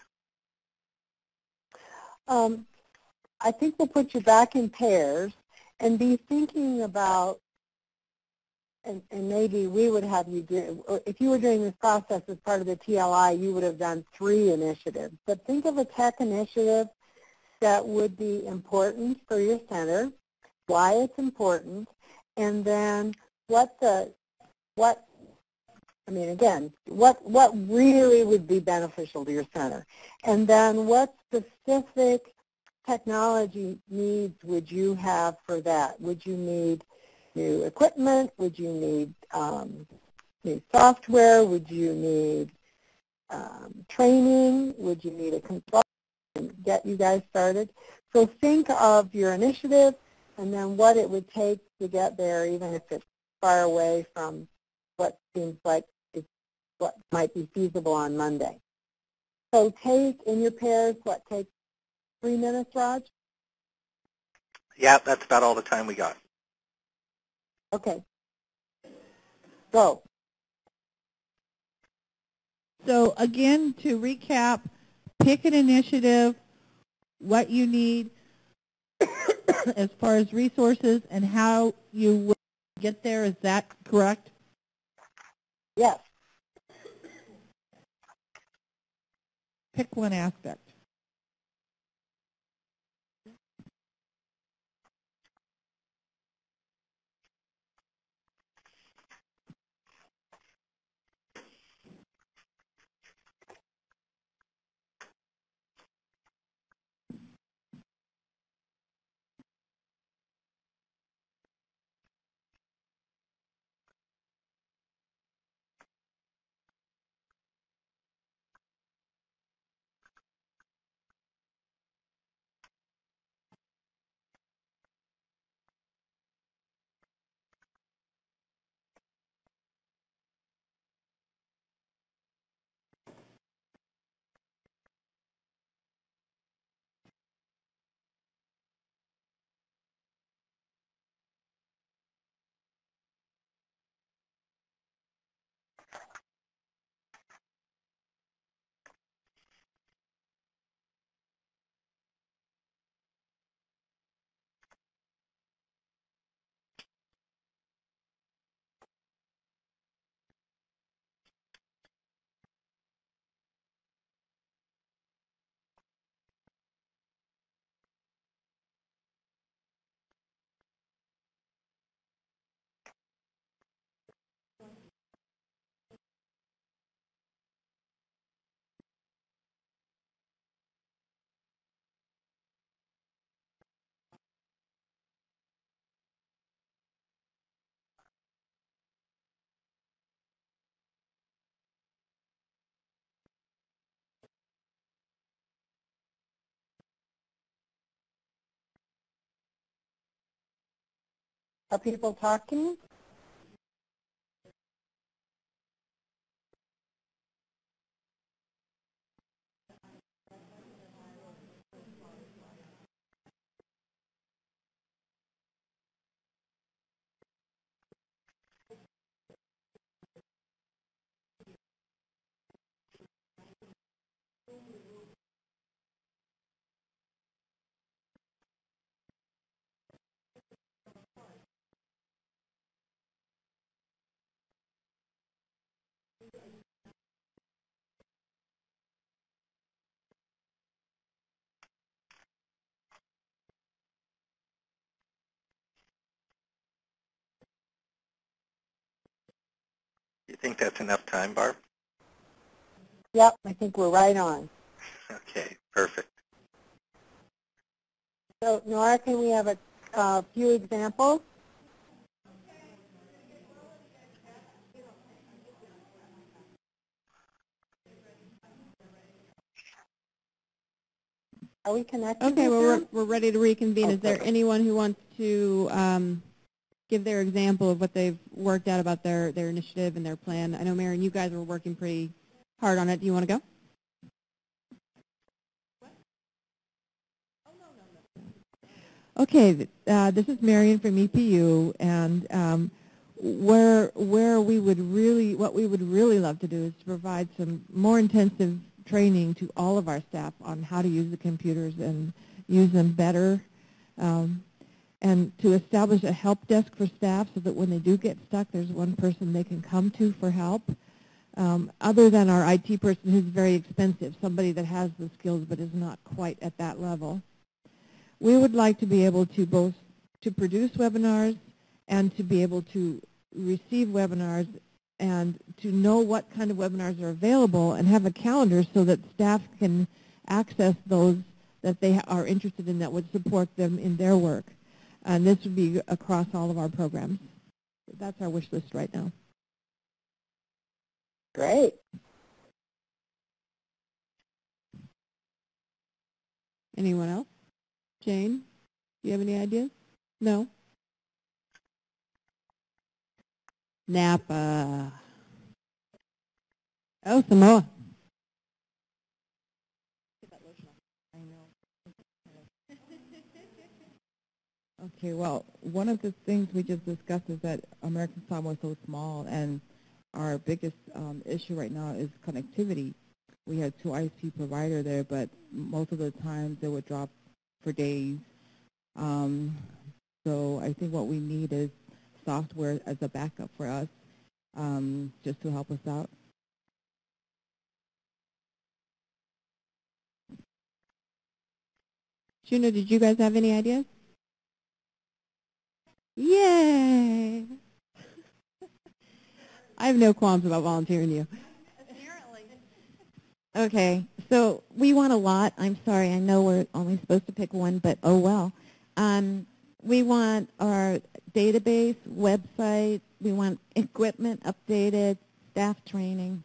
[SPEAKER 2] I think we'll put you back in pairs and be thinking about, and maybe we would have you do, if you were doing this process as part of the TLI, you would have done 3 initiatives. But think of a tech initiative that would be important for your center, why it's important, and then what really would be beneficial to your center. And then what specific technology needs would you have for that? Would you need new equipment? Would you need new software? Would you need training? Would you need a consultant to get you guys started? So think of your initiative and then what it would take to get there, even if it's far away from what seems like is what might be feasible on Monday. So take in your pairs, take 3 minutes, Raj?
[SPEAKER 1] Yeah, that's about all the time we got.
[SPEAKER 2] Okay. Go.
[SPEAKER 12] So again, to recap, pick an initiative, what you need as far as resources, and how you will get there. Is that correct?
[SPEAKER 2] Yes.
[SPEAKER 12] Pick one aspect.
[SPEAKER 2] Are people talking?
[SPEAKER 1] You think that's enough time, Barb?
[SPEAKER 2] Yep, I think we're right on.
[SPEAKER 1] Okay, perfect.
[SPEAKER 2] So, Nora, can we have a few examples? Are we connected?
[SPEAKER 3] Okay, well, we're ready to reconvene.
[SPEAKER 2] Okay.
[SPEAKER 3] Is there anyone who wants to give their example of what they've worked out about their initiative and their plan? I know, Marion, you guys were working pretty hard on it. Do you want to go? Okay, this is Marion from EPU, and what we would really love to do is to provide some more intensive training to all of our staff on how to use the computers and use them better, and to establish a help desk for staff so that when they do get stuck, there's one person they can come to for help. Other than our IT person who's very expensive, somebody that has the skills but is not quite at that level. We would like to be able to both to produce webinars and to be able to receive webinars and to know what kind of webinars are available and have a calendar so that staff can access those that they are interested in that would support them in their work. And this would be across all of our programs. That's our wish list right now.
[SPEAKER 2] Great.
[SPEAKER 3] Anyone else? Jane, do you have any ideas? No? Napa. Oh, Samoa.
[SPEAKER 13] Okay, well, one of the things we just discussed is that American Samoa is so small, and our biggest issue right now is connectivity. We had 2 ISP providers there, but most of the times they would drop for days. So I think what we need is software as a backup for us, just to help us out.
[SPEAKER 3] Juno, did you guys have any ideas? Yay! I have no qualms about volunteering you.
[SPEAKER 6] Apparently.
[SPEAKER 14] Okay, so we want a lot. I'm sorry, I know we're only supposed to pick one, but oh well. We want our database, website, we want equipment updated, staff training.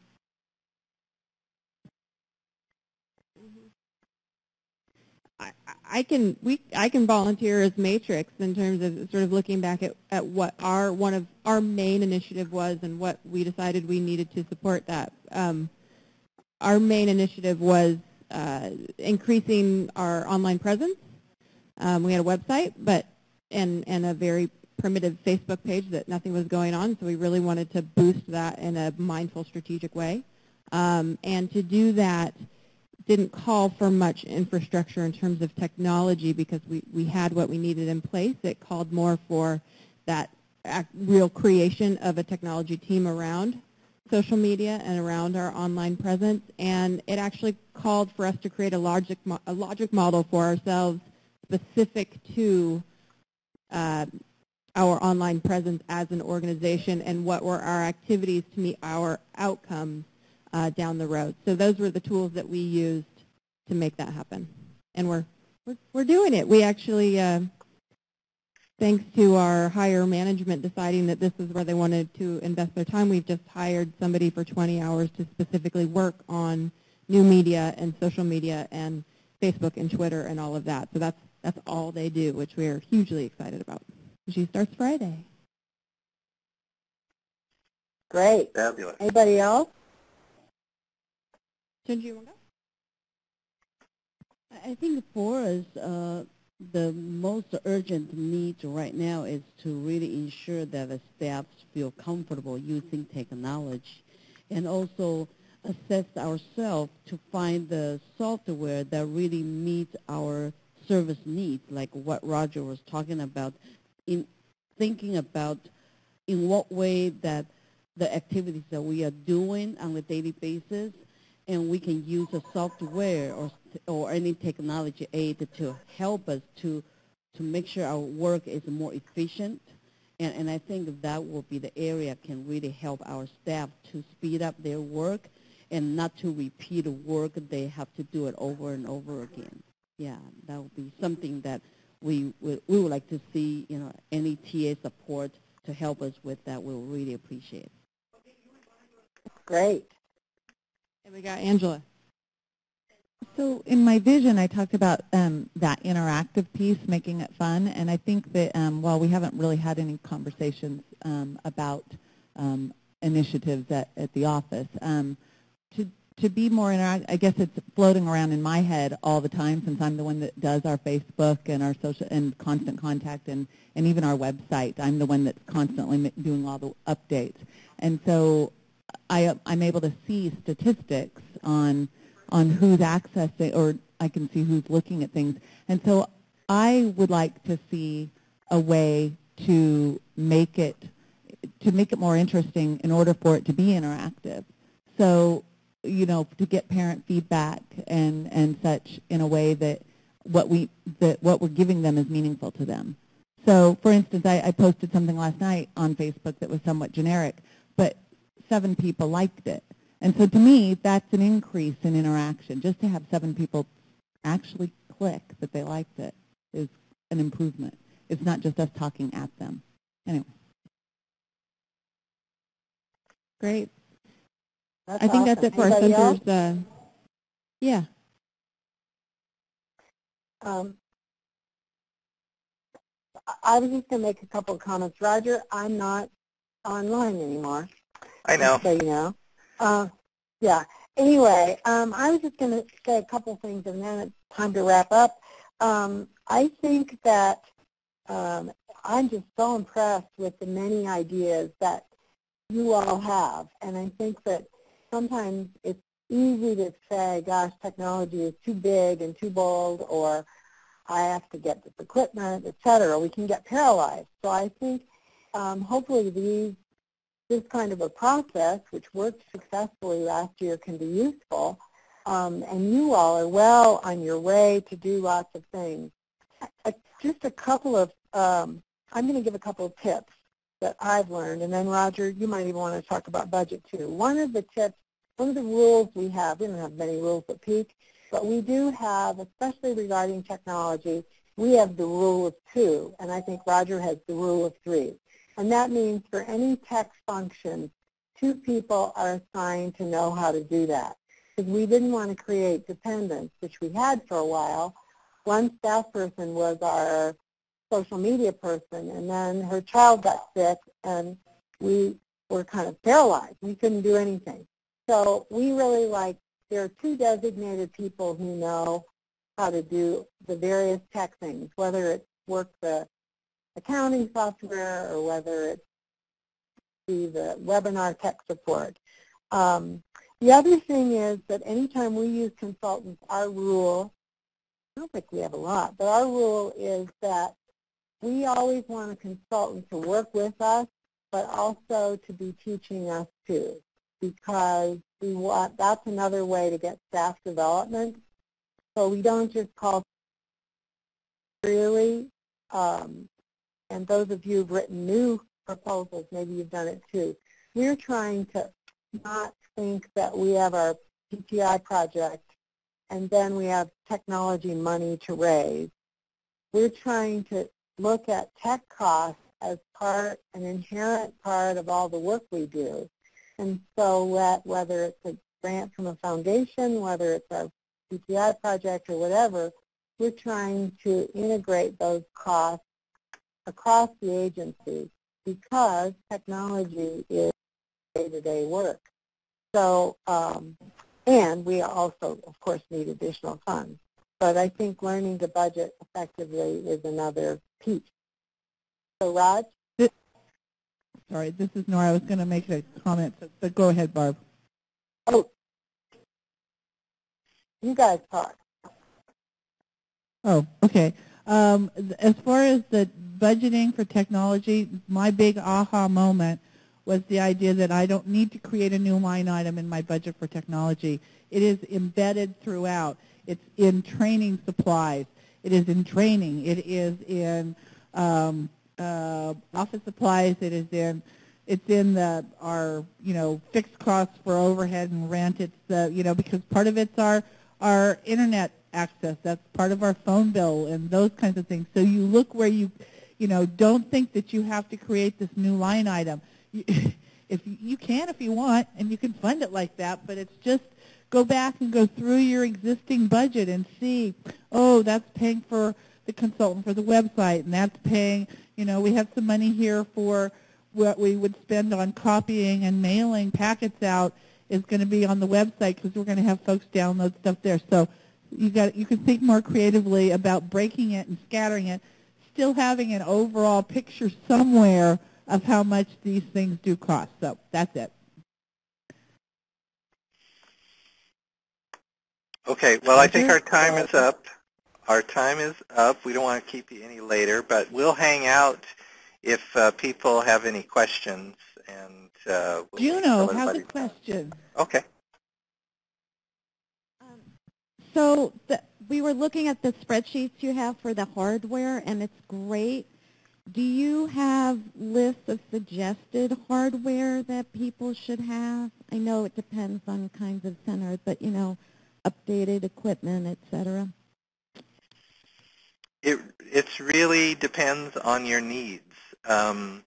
[SPEAKER 3] I can volunteer as matrix in terms of sort of looking back at what one of our main initiative was and what we decided we needed to support that. Our main initiative was increasing our online presence. We had a website, and a very primitive Facebook page that nothing was going on, so we really wanted to boost that in a mindful, strategic way. And to do that didn't call for much infrastructure in terms of technology because we had what we needed in place. It called more for that real creation of a technology team around social media and around our online presence. And it actually called for us to create a logic model for ourselves specific to our online presence as an organization and what were our activities to meet our outcomes down the road. So those were the tools that we used to make that happen. And we're doing it. We actually, thanks to our higher management deciding that this is where they wanted to invest their time, we've just hired somebody for 20 hours to specifically work on new media and social media and Facebook and Twitter and all of that. So that's all they do, which we are hugely excited about. She starts Friday.
[SPEAKER 2] Great.
[SPEAKER 1] Fabulous.
[SPEAKER 2] Anybody else?
[SPEAKER 3] Ginger, you want to go?
[SPEAKER 4] I think for us, the most urgent need right now is to really ensure that the staff feel comfortable using technology and also assess ourselves to find the software that really meets our service needs, like what Roger was talking about, in thinking about in what way that the activities that we are doing on a daily basis, and we can use a software or any technology aid to help us to make sure our work is more efficient. And I think that will be the area can really help our staff to speed up their work and not to repeat work they have to do it over and over again. Yeah, that would be something that we would like to see, any TA support to help us with that. We'll really appreciate.
[SPEAKER 2] Great.
[SPEAKER 3] And we got Angela.
[SPEAKER 13] So in my vision, I talked about that interactive piece, making it fun, and I think that while we haven't really had any conversations about initiatives at the office, to be more interactive, I guess it's floating around in my head all the time since I'm the one that does our Facebook and our social and constant contact and even our website. I'm the one that's constantly doing all the updates. And so I'm able to see statistics on on who's accessing, or I can see who's looking at things. And so I would like to see a way to make it more interesting in order for it to be interactive. So, to get parent feedback and such in a way that what we're giving them is meaningful to them. So, for instance, I posted something last night on Facebook that was somewhat generic, but 7 people liked it. And so to me, that's an increase in interaction. Just to have 7 people actually click that they liked it is an improvement. It's not just us talking at them. Anyway.
[SPEAKER 2] Great.
[SPEAKER 13] I think that's it for our centers. Yeah.
[SPEAKER 2] I was just going to make a couple of comments. Roger, I'm not online anymore.
[SPEAKER 1] I know.
[SPEAKER 2] So you know. Yeah. Anyway, I was just going to say a couple of things, and then it's time to wrap up. I think that I'm just so impressed with the many ideas that you all have, and I think that sometimes it's easy to say, gosh, technology is too big and too bold, or I have to get this equipment, et cetera. We can get paralyzed. So I think hopefully this kind of a process, which worked successfully last year, can be useful, and you all are well on your way to do lots of things. Just a couple of, I'm going to give a couple of tips that I've learned, and then Roger, you might even want to talk about budget too. One of the rules we don't have many rules at PEAC, but we do have, especially regarding technology, we have the rule of 2, and I think Roger has the rule of 3. And that means for any tech function, 2 people are assigned to know how to do that. Because we didn't want to create dependence, which we had for a while. One staff person was our social media person, and then her child got sick, and we were kind of paralyzed. We couldn't do anything. So we really there are 2 designated people who know how to do the various tech things, whether it's work the accounting software or whether it's the webinar tech support. The other thing is that anytime we use consultants, our rule, I don't think we have a lot, but our rule is that we always want a consultant to work with us, but also to be teaching us too, because that's another way to get staff development. So we don't just call really, and those of you who've written new proposals, maybe you've done it too. We're trying to not think that we have our PTI project and then we have technology money to raise. We're trying to look at tech costs as an inherent part of all the work we do. And so whether it's a grant from a foundation, whether it's our PTI project or whatever, we're trying to integrate those costs across the agency because technology is day-to-day work. So, and we also, of course, need additional funds. But I think learning to budget effectively is another piece. So, Raj?
[SPEAKER 12] Sorry, this is Nora. I was going to make a comment, but go ahead, Barb.
[SPEAKER 2] Oh, you guys talk.
[SPEAKER 12] Oh, okay. As far as the budgeting for technology, my big aha moment was the idea that I don't need to create a new line item in my budget for technology. It is embedded throughout. It's in training supplies. It is in training. It is in office supplies. It's in our fixed costs for overhead and rent. It's because part of it's our internet access. That's part of our phone bill and those kinds of things. So you look where you don't think that you have to create this new line item. If you can, if you want, and you can fund it like that, but it's just go back and go through your existing budget and see, oh, that's paying for the consultant for the website, and that's paying, we have some money here for what we would spend on copying and mailing packets out is going to be on the website because we're going to have folks download stuff there. So you can think more creatively about breaking it and scattering it, still having an overall picture somewhere of how much these things do cost. So that's it.
[SPEAKER 1] Okay, well, I think our time is up. Our time is up. We don't want to keep you any later, but we'll hang out if people have any questions. And we'll
[SPEAKER 12] Juno has a question.
[SPEAKER 1] Okay.
[SPEAKER 14] So we were looking at the spreadsheets you have for the hardware, and it's great. Do you have lists of suggested hardware that people should have? I know it depends on kinds of centers, but, you know, updated equipment, et cetera.
[SPEAKER 1] It really depends on your needs. There's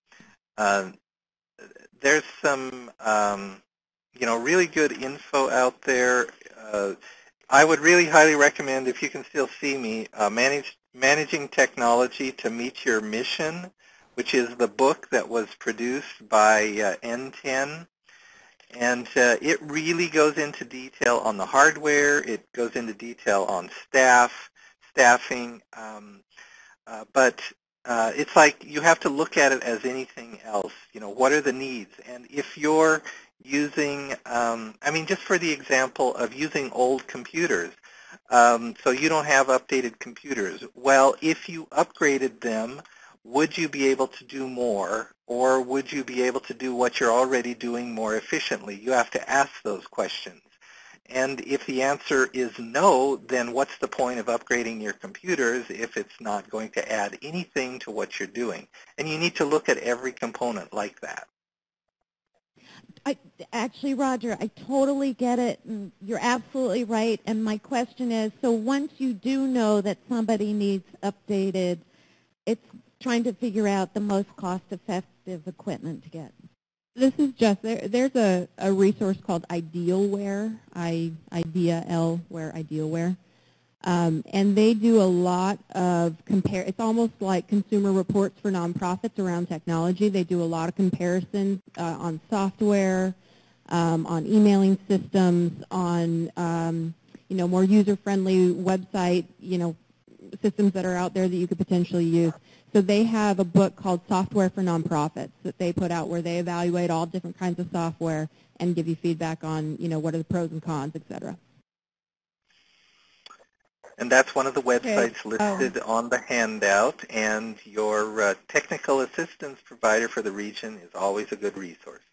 [SPEAKER 1] some, really good info out there. I would really highly recommend, if you can still see me, Managing Technology to Meet Your Mission, which is the book that was produced by N10. And it really goes into detail on the hardware. It goes into detail on staffing. But it's like you have to look at it as anything else. You know, what are the needs? And if you're using, just for the example of using old computers, so you don't have updated computers. Well, if you upgraded them, would you be able to do more, or would you be able to do what you're already doing more efficiently? You have to ask those questions. And if the answer is no, then what's the point of upgrading your computers if it's not going to add anything to what you're doing? And you need to look at every component like that.
[SPEAKER 14] Actually, Roger, I totally get it. And you're absolutely right. And my question is, so once you do know that somebody needs updated, it's trying to figure out the most cost-effective equipment to get.
[SPEAKER 3] This is Jess. There's a resource called Idealware, Idealware. And they do a lot of it's almost like consumer reports for nonprofits around technology. They do a lot of comparisons on software, on emailing systems, on more user-friendly website, systems that are out there that you could potentially use. So they have a book called Software for Nonprofits that they put out where they evaluate all different kinds of software and give you feedback on, what are the pros and cons, et cetera.
[SPEAKER 1] And that's one of the websites listed on the handout, and your technical assistance provider for the region is always a good resource.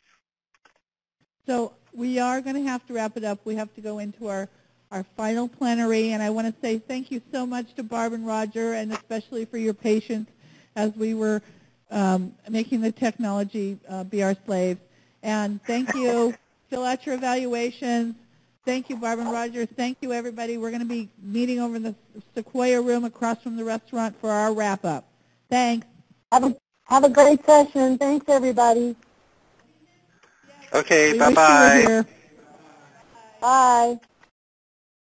[SPEAKER 12] So we are going to have to wrap it up. We have to go into our final plenary, and I want to say thank you so much to Barb and Roger, and especially for your patience as we were making the technology be our slaves. And thank you. Fill out your evaluations. Thank you, Barb and Roger. Thank you, everybody. We're going to be meeting over in the Sequoia room across from the restaurant for our wrap-up. Thanks.
[SPEAKER 2] Have a great session. Thanks, everybody.
[SPEAKER 1] Okay, bye-bye.
[SPEAKER 2] Bye.